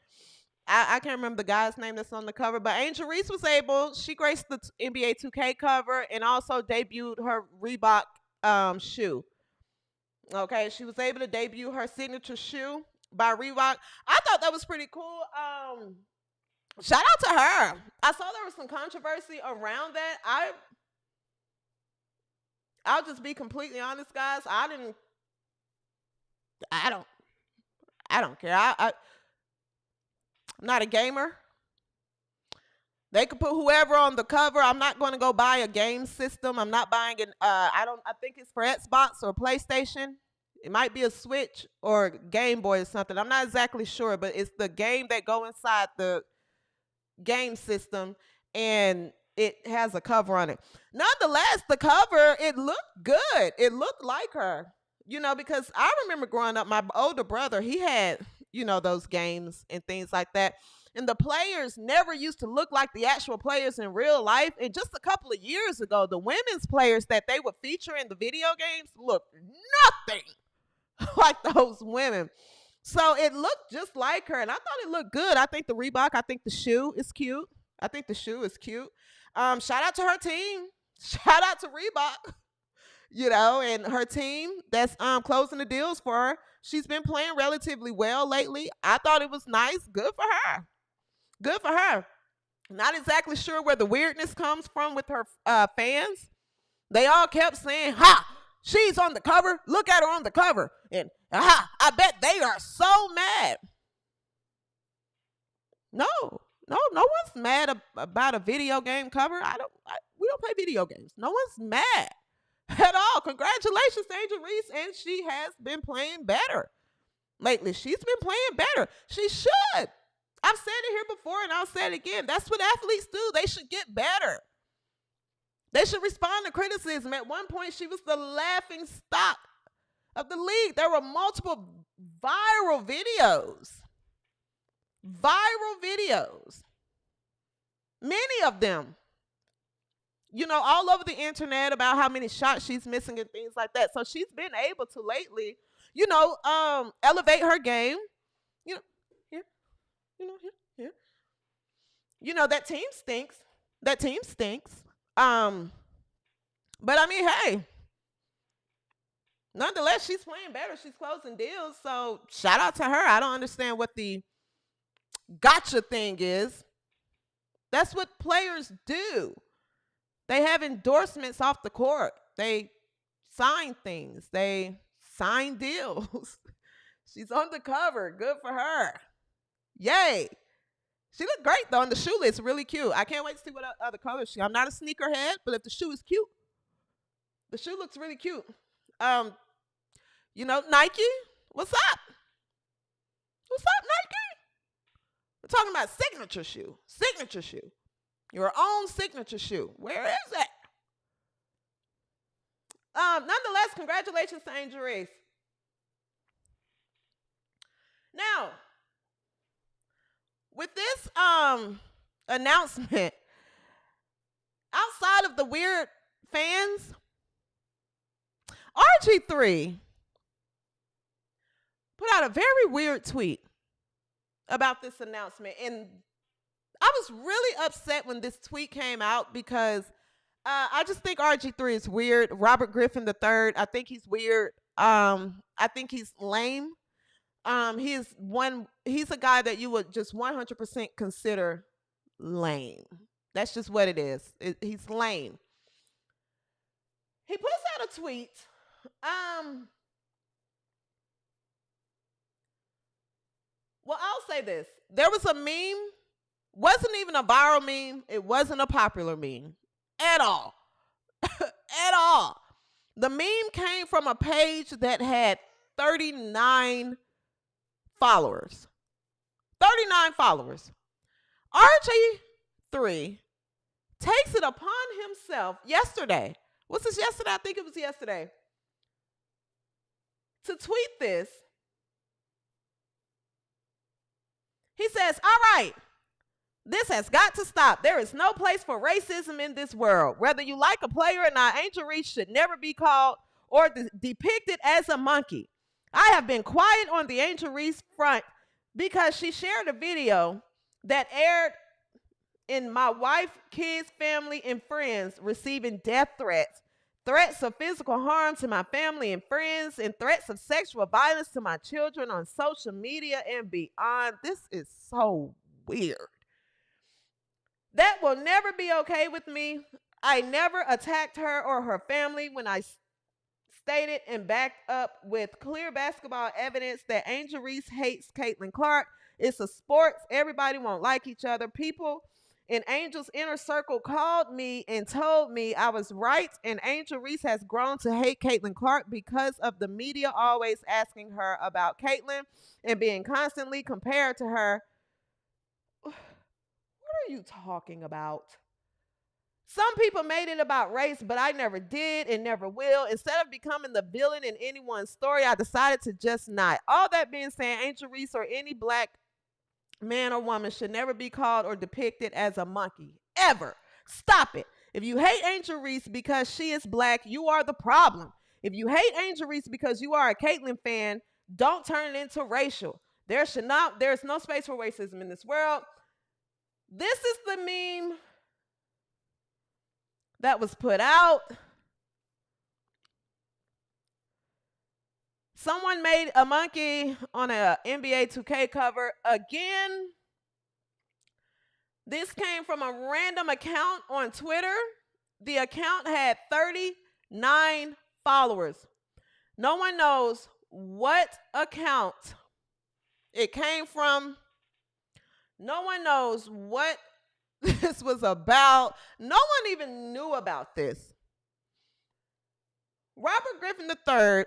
I can't remember the guy's name that's on the cover, but Angel Reese was able. She graced the NBA 2K cover and also debuted her Reebok shoe. Okay, she was able to debut her signature shoe by Reebok. I thought that was pretty cool. Shout out to her. I saw there was some controversy around that. I'll just be completely honest, guys. I don't care. I'm not a gamer. They could put whoever on the cover. I'm not going to go buy a game system. I'm not buying an I think it's for Xbox or PlayStation. It might be a Switch or Game Boy or something. I'm not exactly sure, but it's the game that go inside the game system and it has a cover on it. Nonetheless, the cover, it looked good. It looked like her. Because I remember growing up, my older brother, he had those games and things like that. And the players never used to look like the actual players in real life. And just a couple of years ago, the women's players that they would feature in the video games looked nothing like those women. So it looked just like her. And I thought it looked good. I think the Reebok, I think the shoe is cute. Shout out to her team. Shout out to Reebok. And her team that's closing the deals for her. She's been playing relatively well lately. I thought it was nice. Good for her. Good for her. Not exactly sure where the weirdness comes from with her fans. They all kept saying, ha, she's on the cover. Look at her on the cover. And I bet they are so mad. No one's mad about a video game cover. We don't play video games. No one's mad at all. Congratulations to Angel Reese, and she has been playing better lately. She's been playing better. She should. I've said it here before, and I'll say it again. That's what athletes do. They should get better. They should respond to criticism. At one point, she was the laughing stock of the league. There were multiple viral videos. Many of them. All over the internet about how many shots she's missing and things like that. So she's been able to lately, elevate her game. Here. That team stinks. But I mean, hey, nonetheless, she's playing better. She's closing deals. So shout out to her. I don't understand what the gotcha thing is. That's what players do. They have endorsements off the court. They sign things. They sign deals. She's on the cover. Good for her. Yay. She looked great, though, and the shoe is really cute. I can't wait to see what other colors she. I'm not a sneakerhead, but if the shoe is cute, the shoe looks really cute. You know, Nike, what's up? What's up, Nike? We're talking about signature shoe. Signature shoe. Your own signature shoe. Where is it? Nonetheless, congratulations to Angel Reese. Now, with this announcement, outside of the weird fans, RG3 put out a very weird tweet about this announcement. And I was really upset when this tweet came out because I just think RG3 is weird. Robert Griffin III, I think he's weird. I think he's lame. He's a guy that you would just 100% consider lame. That's just what it is. He's lame. He puts out a tweet. Well, I'll say this. There was a meme. Wasn't even a viral meme. It wasn't a popular meme at all. At all. The meme came from a page that had 39 followers. 39 followers. RG3 takes it upon himself yesterday. Was this yesterday? I think it was yesterday. To tweet this. He says, all right, this has got to stop. There is no place for racism in this world. Whether you like a player or not, Angel Reese should never be called or depicted as a monkey. I have been quiet on the Angel Reese front because she shared a video that aired in my wife, kids, family, and friends receiving death threats, threats of physical harm to my family and friends, and threats of sexual violence to my children on social media and beyond. This is so weird. That will never be okay with me. I never attacked her or her family when I stated and backed up with clear basketball evidence that Angel Reese hates Caitlin Clark. It's a sport. Everybody won't like each other. People in Angel's inner circle called me and told me I was right, and Angel Reese has grown to hate Caitlin Clark because of the media always asking her about Caitlin and being constantly compared to her. What are you talking about? Some people made it about race, but I never did and never will. Instead of becoming the villain in anyone's story, I decided to just not. All that being said, Angel Reese or any black man or woman should never be called or depicted as a monkey. Ever. Stop it. If you hate Angel Reese because she is black, you are the problem. If you hate Angel Reese because you are a Caitlin fan, don't turn it into racial. There's no space for racism in this world. This is the meme that was put out. Someone made a monkey on a NBA 2K cover. Again, this came from a random account on Twitter. The account had 39 followers. No one knows what account it came from. No one knows what this was about. No one even knew about this. Robert Griffin III,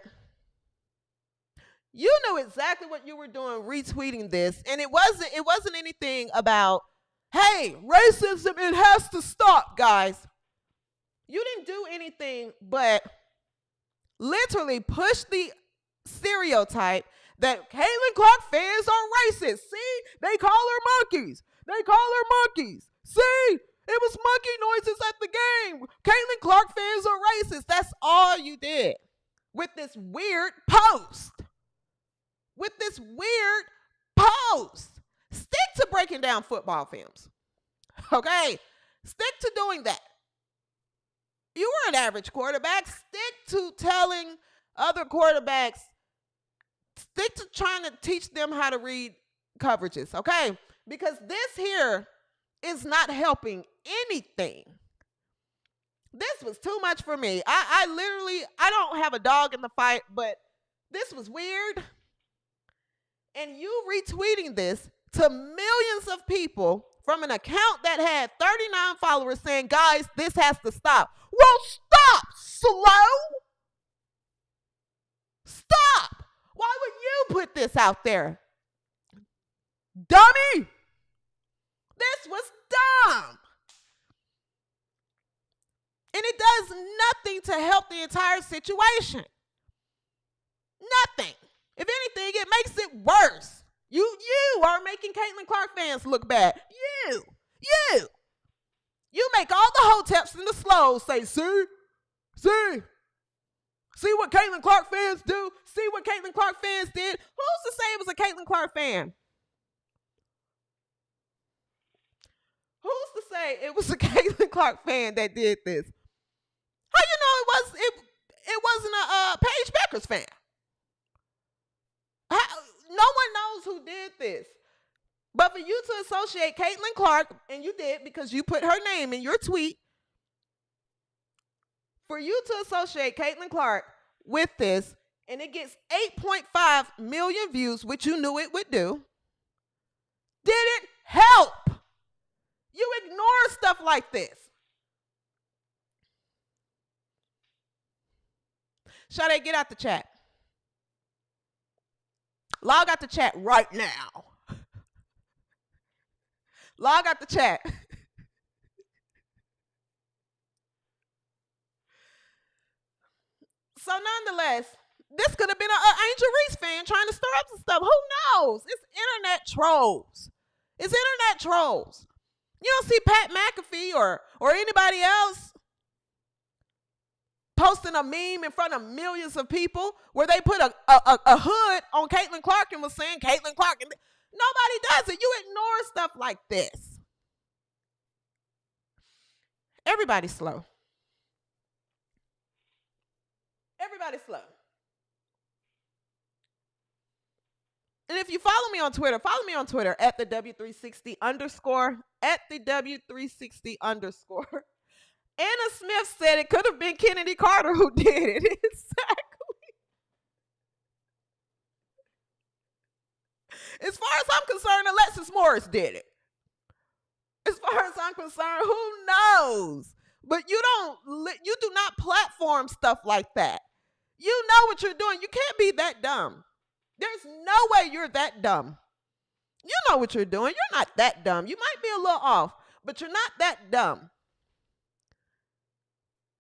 you knew exactly what you were doing retweeting this, and it wasn't anything about, hey, racism, it has to stop, guys. You didn't do anything but literally push the stereotype that Caitlin Clark fans are racist. See, they call her monkeys. They call her monkeys. See, it was monkey noises at the game. Caitlin Clark fans are racist. That's all you did with this weird post. With this weird post. Stick to breaking down football films. Okay? Stick to doing that. You were an average quarterback. Stick to telling other quarterbacks. Stick to trying to teach them how to read coverages, okay? Because this here is not helping anything. This was too much for me. I don't have a dog in the fight, but this was weird. And you retweeting this to millions of people from an account that had 39 followers saying, guys, this has to stop. Well, stop, slow. Stop. Why would you put this out there? Dummy. This was dumb. And it does nothing to help the entire situation. Nothing. If anything, it makes it worse. You are making Caitlin Clark fans look bad. You make all the hoteps and the slows say, see what Caitlin Clark fans do? See what Caitlin Clark fans did? Who's to say it was a Caitlin Clark fan? Who's to say it was a Caitlin Clark fan that did this? How you know it wasn't a Paige Beckers fan? No one knows who did this. But for you to associate Caitlin Clark, and you did because you put her name in your tweet, for you to associate Caitlin Clark with this, and it gets 8.5 million views, which you knew it would do, didn't help. You ignore stuff like this. Sade, get out the chat. Log out the chat right now. Log out the chat. So nonetheless, this could have been an Angel Reese fan trying to stir up some stuff. Who knows? It's internet trolls. It's internet trolls. You don't see Pat McAfee or anybody else posting a meme in front of millions of people where they put a hood on Caitlin Clark and was saying Caitlin Clark. And nobody does it. You ignore stuff like this. Everybody's slow. Everybody's slow. And if you follow me on Twitter at the W360 _, at the W360 _. Anna Smith said it could have been Kennedy Carter who did it. Exactly. As far as I'm concerned, Alexis Morris did it. As far as I'm concerned, who knows? But you do not platform stuff like that. You know what you're doing. You can't be that dumb. There's no way you're that dumb. You know what you're doing. You're not that dumb. You might be a little off, but you're not that dumb.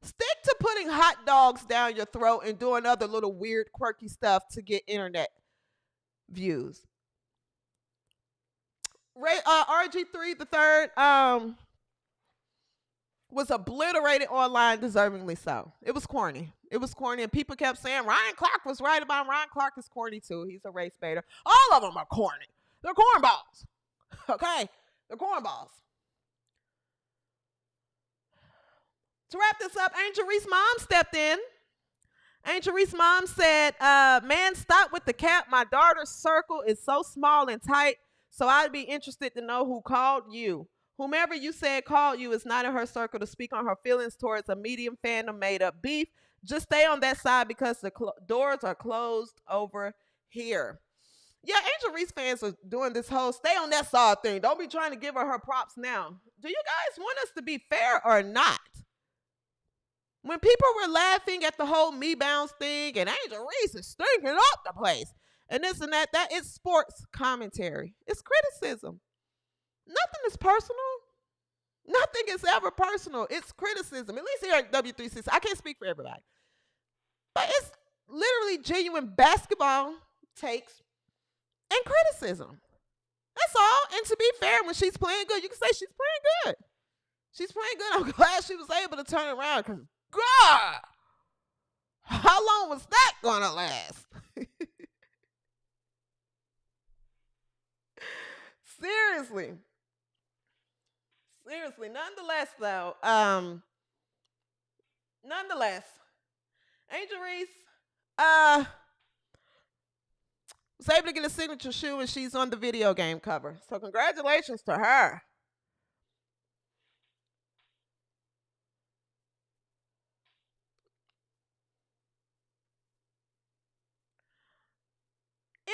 Stick to putting hot dogs down your throat and doing other little weird, quirky stuff to get internet views. RG3 the third was obliterated online, deservingly so. It was corny. It was corny, and people kept saying Ryan Clark was right about him. Ryan Clark is corny too. He's a race baiter. All of them are corny. They're cornballs. Okay? They're cornballs. To wrap this up, Angel Reese's mom stepped in. Angel Reese's mom said, man, stop with the cap. My daughter's circle is so small and tight, so I'd be interested to know who called you. Whomever you said called you is not in her circle to speak on her feelings towards a medium fandom made up beef. Just stay on that side because the doors are closed over here. Yeah, Angel Reese fans are doing this whole stay on that side thing. Don't be trying to give her props now. Do you guys want us to be fair or not? When people were laughing at the whole Me Bounce thing and Angel Reese is stinking up the place and this and that is sports commentary. It's criticism. Nothing is personal. Nothing is ever personal. It's criticism. At least here at W360. I can't speak for everybody. But it's literally genuine basketball takes and criticism. That's all. And to be fair, when she's playing good, you can say she's playing good. She's playing good. I'm glad she was able to turn around because, God, how long was that going to last? Seriously. Nonetheless, though, Angel Reese was able to get a signature shoe and she's on the video game cover. So congratulations to her.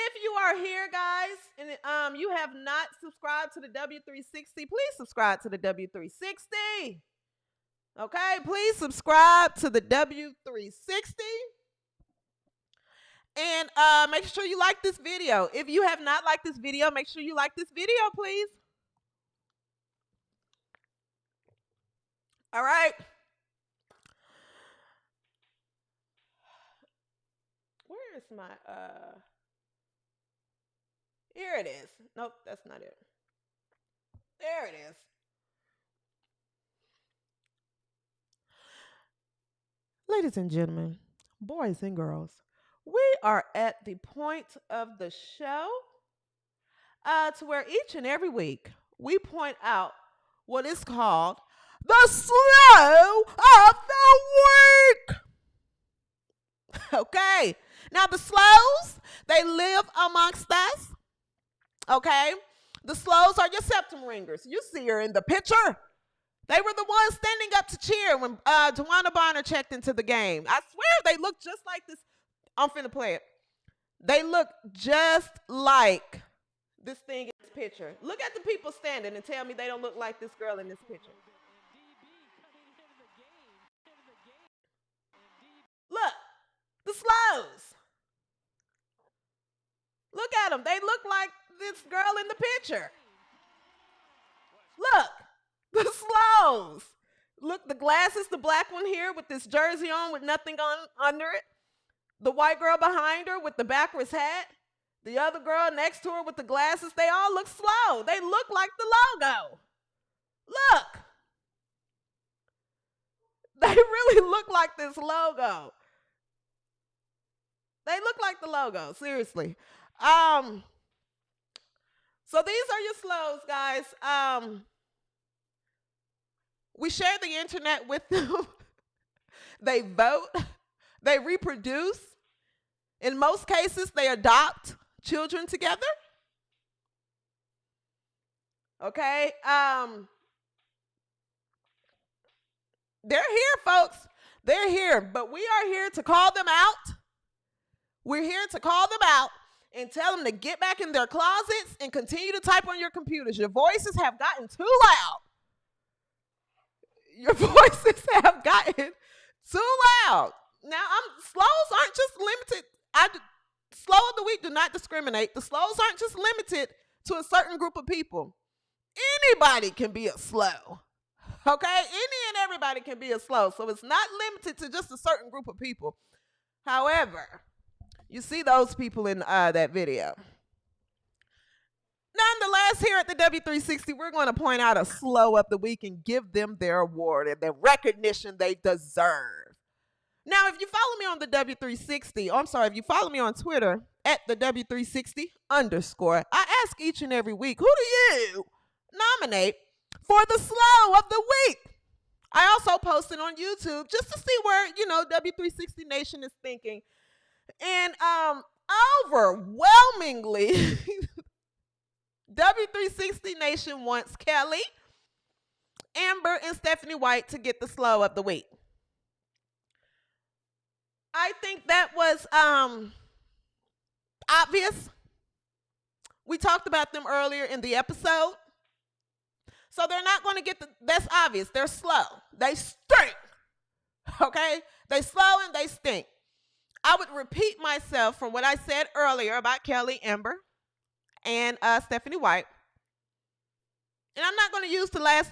if you are here, guys, and you have not subscribed to the W360, please subscribe to the W360. Okay, please subscribe to the W360. And make sure you like this video. If you have not liked this video, make sure you like this video, please. All right. Where is my here it is. Nope, that's not it. There it is. Ladies and gentlemen, boys and girls, we are at the point of the show to where each and every week we point out what is called the slow of the week. Okay. Now, the slows, they live amongst us. Okay. The slows are your septum ringers. You see her in the picture. They were the ones standing up to cheer when DeWanna checked into the game. I swear they look just like this. I'm finna play it. They look just like this thing in this picture. Look at the people standing and tell me they don't look like this girl in this picture. Look, the slows. Look at them. They look like this girl in the picture. Look, the slows. Look, the glasses, the black one here with this jersey on with nothing on under it. The white girl behind her with the backwards hat. The other girl next to her with the glasses. They all look slow. They look like the logo. Look. They really look like this logo. They look like the logo, seriously. So these are your slows, guys. We share the internet with them. They vote. They reproduce. In most cases, they adopt children together. Okay. They're here, folks. They're here. But we are here to call them out. We're here to call them out and tell them to get back in their closets and continue to type on your computers. Your voices have gotten too loud. Your voices have gotten too loud. Now, slows aren't just limited. Slow of the week do not discriminate. The slows aren't just limited to a certain group of people. Anybody can be a slow. Okay? Any and everybody can be a slow. So it's not limited to just a certain group of people. However, you see those people in that video. Nonetheless, here at the W360, we're going to point out a slow of the week and give them their award and the recognition they deserve. Now, if you follow me on the W360, if you follow me on Twitter at the W360 _, I ask each and every week, who do you nominate for the slow of the week? I also post it on YouTube just to see where, W360 Nation is thinking. And overwhelmingly, W360 Nation wants Kelly, Amber, and Stephanie White to get the slow of the week. I think that was obvious. We talked about them earlier in the episode. So they're not going to get that's obvious. They're slow. They stink. Okay? They slow and they stink. I would repeat myself from what I said earlier about Kelly, Amber, and Stephanie White. And I'm not going to use the last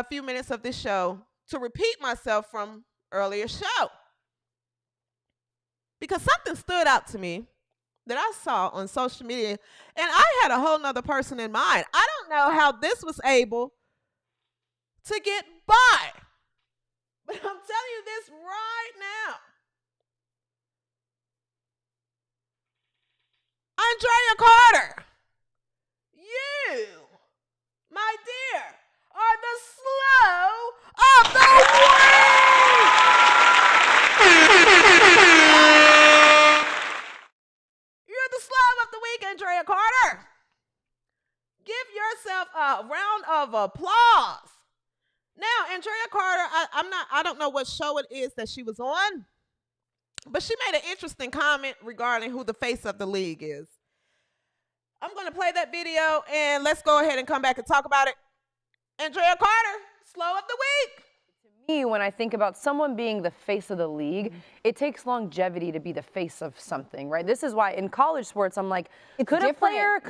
few minutes of this show to repeat myself from earlier show. Because something stood out to me that I saw on social media, and I had a whole nother person in mind. I don't know how this was able to get by. But I'm telling you this right now. Andrea Carter, you, my dear, are the slow of the week. You're the slow of the week, Andrea Carter. Give yourself a round of applause. Now, Andrea Carter, I don't know what show it is that she was on, but she made an interesting comment regarding who the face of the league is. I'm going to play that video, and let's go ahead and come back and talk about it. Andrea Carter, slow of the week. Me, when I think about someone being the face of the league, it takes longevity to be the face of something, right? This is why in college sports, I'm like, could a player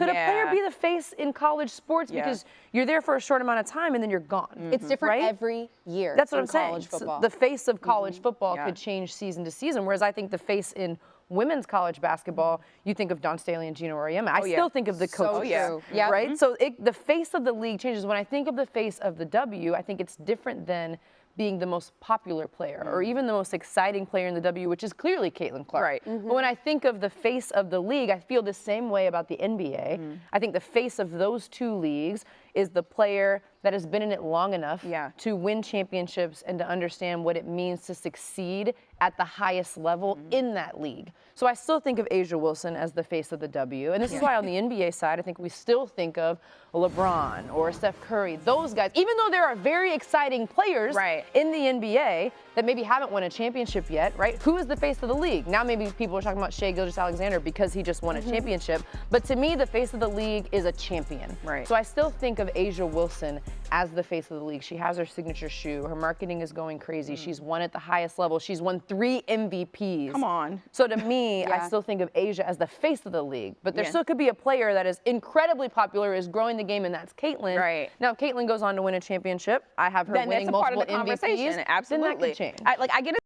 be the face in college sports? Because you're there for a short amount of time and then you're gone. It's different every year. That's what I'm saying. College football. So the face of college football could change season to season, whereas I think the face in women's college basketball, you think of Dawn Staley and Gina Auriemma. I still think of the coaches, right? So the face of the league changes. When I think of the face of the W, I think it's different than being the most popular player or even the most exciting player in the W, which is clearly Caitlin Clark. Right. But when I think of the face of the league, I feel the same way about the NBA. I think the face of those two leagues is the player that has been in it long enough to win championships and to understand what it means to succeed at the highest level in that league. So I still think of A'ja Wilson as the face of the W. And this is why on the NBA side, I think we still think of LeBron or Steph Curry, those guys, even though there are very exciting players in the NBA that maybe haven't won a championship yet, right? Who is the face of the league? Now maybe people are talking about Shai Gilgeous-Alexander because he just won a championship. But to me, the face of the league is a champion. Right. So I still think of A'ja Wilson as the face of the league. She has her signature shoe. Her marketing is going crazy. She's won at the highest level. She's won 3 MVPs. Come on. So to me, I still think of A'ja as the face of the league. But there still could be a player that is incredibly popular, is growing the game, and that's Caitlin. Right. Now, if Caitlin goes on to win a championship, I have her Then winning that's a part multiple of the conversation. MVPs. Absolutely. Then that could change. I get it.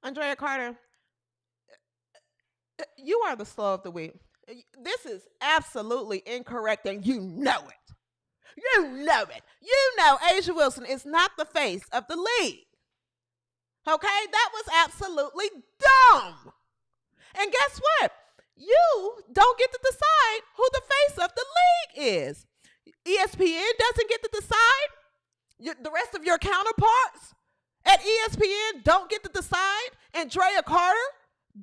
Andrea Carter, you are the slow of the week. This is absolutely incorrect, and you know it. You know it. You know A'ja Wilson is not the face of the league. Okay? That was absolutely dumb. And guess what? You don't get to decide who the face of the league is. ESPN doesn't get to decide. The rest of your counterparts at ESPN don't get to decide. Andrea Carter,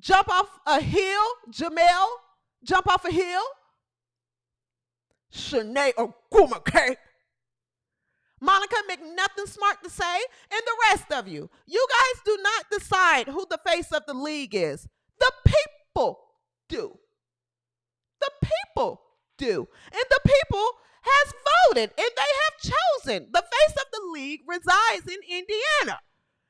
jump off a hill. Jamel, jump off a hill. Shanae Ogumake. Monica McNothing smart to say, and the rest of you. You guys do not decide who the face of the league is. The people do. The people do. And the people has voted, and they have chosen. The face of the league resides in Indiana.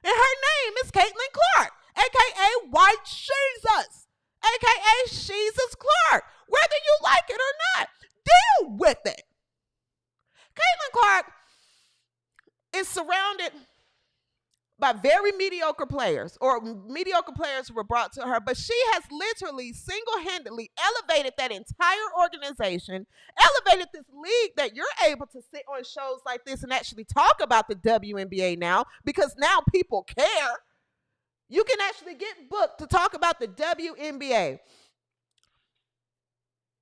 And her name is Caitlin Clark, a.k.a. White Jesus, a.k.a. Jesus Clark. Whether you like it or not, deal with it. Caitlin Clark is surrounded by very mediocre players, or mediocre players who were brought to her, but she has literally single-handedly elevated that entire organization, elevated this league that you're able to sit on shows like this and actually talk about the WNBA now, because now people care. You can actually get booked to talk about the WNBA.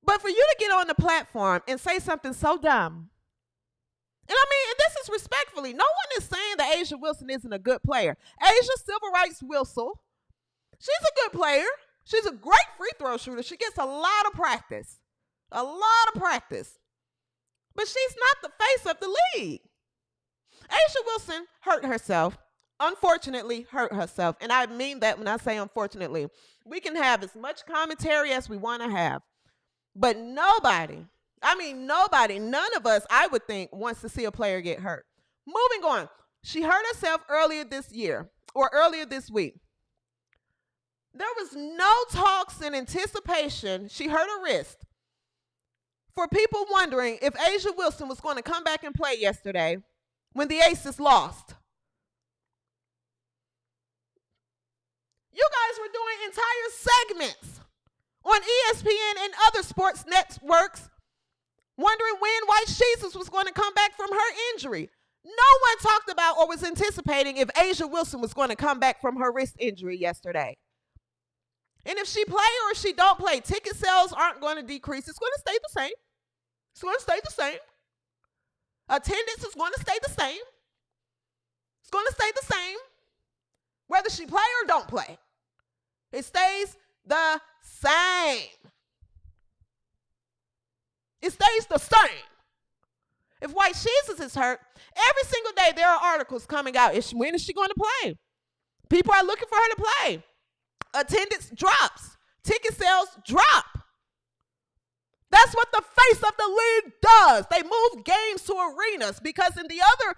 But for you to get on the platform and say something so dumb, and I mean, and this is respectfully, no one is saying that A'ja Wilson isn't a good player. A'ja Civil Rights Whistle, she's a good player. She's a great free throw shooter. She gets a lot of practice. A lot of practice. But she's not the face of the league. A'ja Wilson hurt herself. Unfortunately, hurt herself. And I mean that when I say unfortunately. We can have as much commentary as we want to have. But nobody, none of us, I would think, wants to see a player get hurt. Moving on. She hurt herself earlier this year, or earlier this week. There was no talks in anticipation. She hurt her wrist. For people wondering if A'ja Wilson was going to come back and play yesterday when the Aces lost. You guys were doing entire segments on ESPN and other sports networks wondering when White Jesus was going to come back from her injury. No one talked about or was anticipating if A'ja Wilson was going to come back from her wrist injury yesterday. And if she play or if she don't play, ticket sales aren't going to decrease. It's going to stay the same. It's going to stay the same. Attendance is going to stay the same. It's going to stay the same. Whether she play or don't play. It stays the same. It stays the same. If White Jesus is hurt, every single day there are articles coming out. When is she going to play? People are looking for her to play. Attendance drops. Ticket sales drop. That's what the face of the league does. They move games to arenas because in the other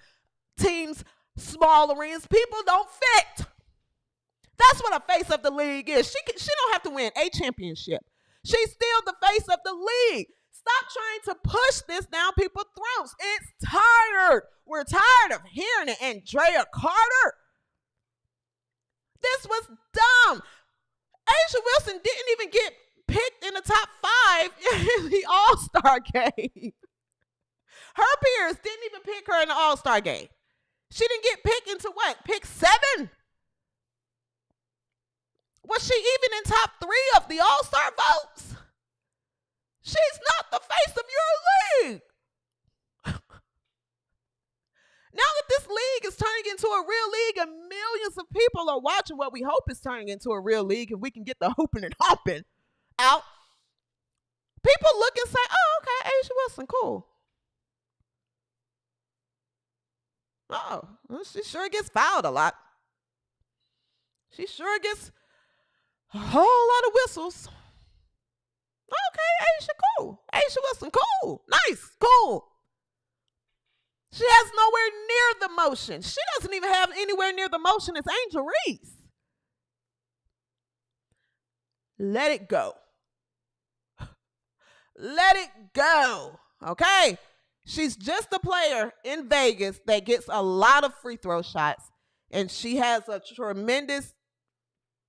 teams' small arenas, people don't fit. That's what a face of the league is. She don't have to win a championship. She's still the face of the league. Stop trying to push this down people's throats. It's tired. We're tired of hearing it. Andrea Carter. This was dumb. Asia Wilson didn't even get picked in the top 5 in the All-Star game. Her peers didn't even pick her in the All-Star game. She didn't get picked into what? Pick 7? Was she even in top 3 of the All-Star votes? She's not the face of your league. Now that this league is turning into a real league and millions of people are watching what we hope is turning into a real league, if we can get the hooping and hopping out, people look and say, oh, okay, Asia Wilson, cool. Oh, well, she sure gets fouled a lot. She sure gets a whole lot of whistles. Okay, Asia, cool. Asia Wilson, cool. Nice, cool. She has nowhere near the motion. She doesn't even have anywhere near the motion as Angel Reese. Let it go. Let it go, okay? She's just a player in Vegas that gets a lot of free throw shots, and she has a tremendous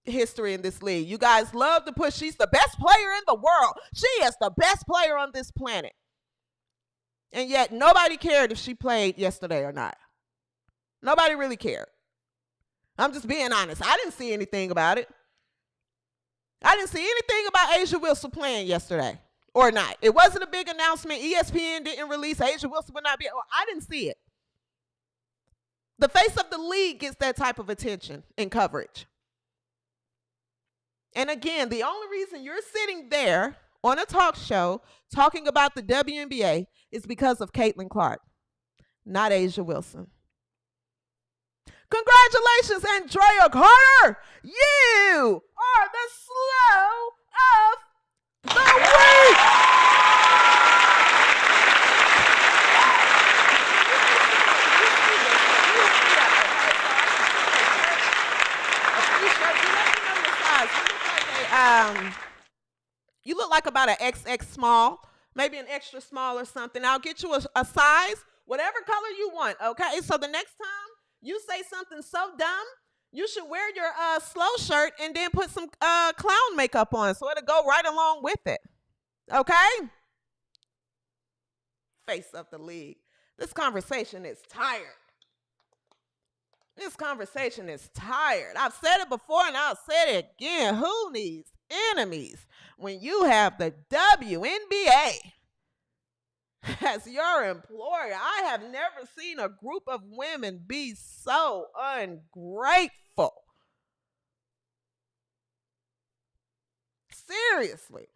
history in this league. You guys love to push. She's the best player in the world. She is the best player on this planet. And yet nobody cared if she played yesterday or not. Nobody really cared. I'm just being honest. I didn't see anything about it. I didn't see anything about Asia Wilson playing yesterday or not. It wasn't a big announcement. ESPN didn't release Asia Wilson would not be. I didn't see it. The face of the league gets that type of attention and coverage. And again, the only reason you're sitting there on a talk show talking about the WNBA is because of Caitlin Clark, not Asia Wilson. Congratulations, Andrea Carter. You are the slow of the week. You look like about an XX small, maybe an extra small or something. I'll get you a size, whatever color you want, okay? So the next time you say something so dumb, you should wear your slow shirt and then put some clown makeup on so it'll go right along with it, okay? Face of the league. This conversation is tired. This conversation is tired. I've said it before and I'll say it again. Who needs enemies when you have the WNBA as your employer? I have never seen a group of women be so ungrateful. Seriously.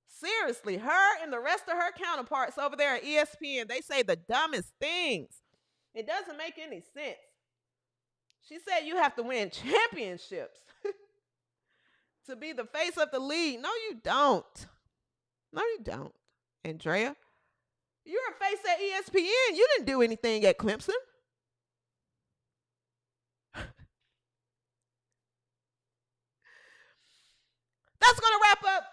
Seriously, her and the rest of her counterparts over there at ESPN, they say the dumbest things. It doesn't make any sense. She said you have to win championships to be the face of the league. No, you don't. No, you don't. Andrea, you're a face at ESPN. You didn't do anything at Clemson. That's going to wrap up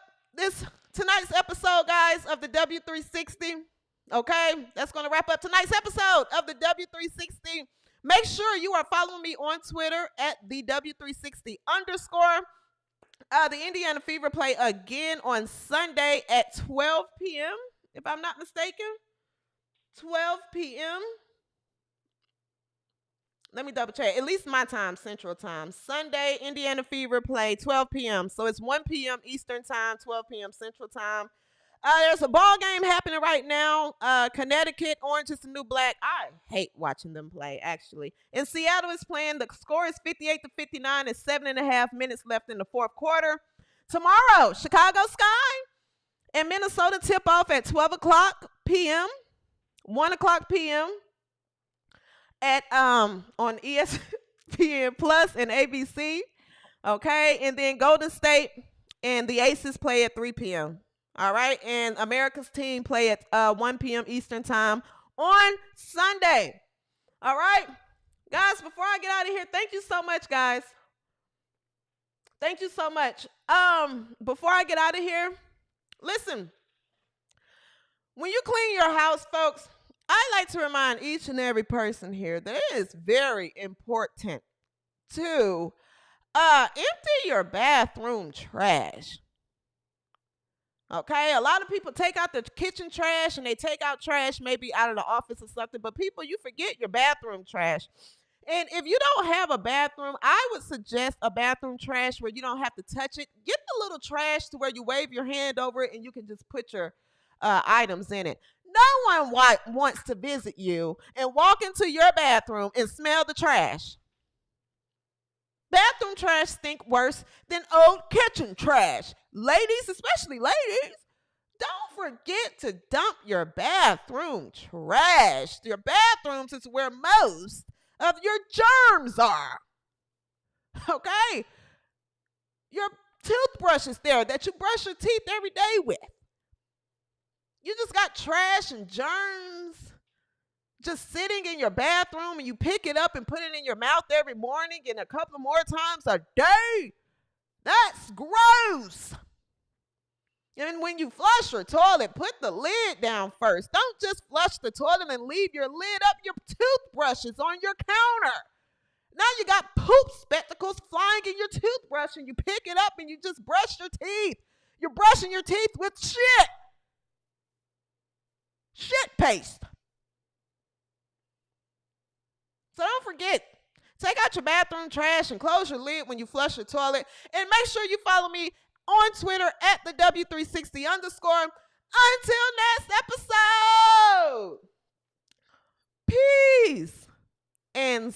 tonight's episode, guys, of the W360. Okay, that's going to wrap up tonight's episode of the W360. Make sure you are following me on Twitter at the W360_. The Indiana Fever play again on Sunday at 12 p.m., if I'm not mistaken. 12 p.m. Let me double check. At least my time, Central Time. Sunday, Indiana Fever play 12 p.m. So it's 1 p.m. Eastern Time, 12 p.m. Central Time. There's a ball game happening right now. Connecticut, Orange is the New Black. I hate watching them play, actually. And Seattle is playing. The score is 58-59. It's 7.5 minutes left in the fourth quarter. Tomorrow, Chicago Sky and Minnesota tip off at 12 o'clock p.m. 1:00 p.m. at on ESPN Plus and ABC. Okay, and then Golden State and the Aces play at 3 p.m. All right, and America's team play at 1 p.m. Eastern time on Sunday. All right, guys, before I get out of here, thank you so much, guys. Thank you so much. Before I get out of here, listen, when you clean your house, folks, I like to remind each and every person here that it is very important to empty your bathroom trash. Okay, a lot of people take out the kitchen trash and they take out trash maybe out of the office or something, but people, you forget your bathroom trash. And if you don't have a bathroom, I would suggest a bathroom trash where you don't have to touch it. Get the little trash to where you wave your hand over it and you can just put your items in it. No one wants to visit you and walk into your bathroom and smell the trash. Bathroom trash stink worse than old kitchen trash. Ladies, especially ladies, don't forget to dump your bathroom trash. Your bathrooms is where most of your germs are. Okay? Your toothbrush is there that you brush your teeth every day with. You just got trash and germs just sitting in your bathroom, and you pick it up and put it in your mouth every morning and a couple more times a day. That's gross. And when you flush your toilet, put the lid down first. Don't just flush the toilet and leave your lid up. Your toothbrush is on your counter. Now you got poop spectacles flying in your toothbrush, and you pick it up and you just brush your teeth. You're brushing your teeth with shit. Shit paste. So don't forget, take out your bathroom trash and close your lid when you flush your toilet. And make sure you follow me on Twitter at the W360 _. Until next episode, peace and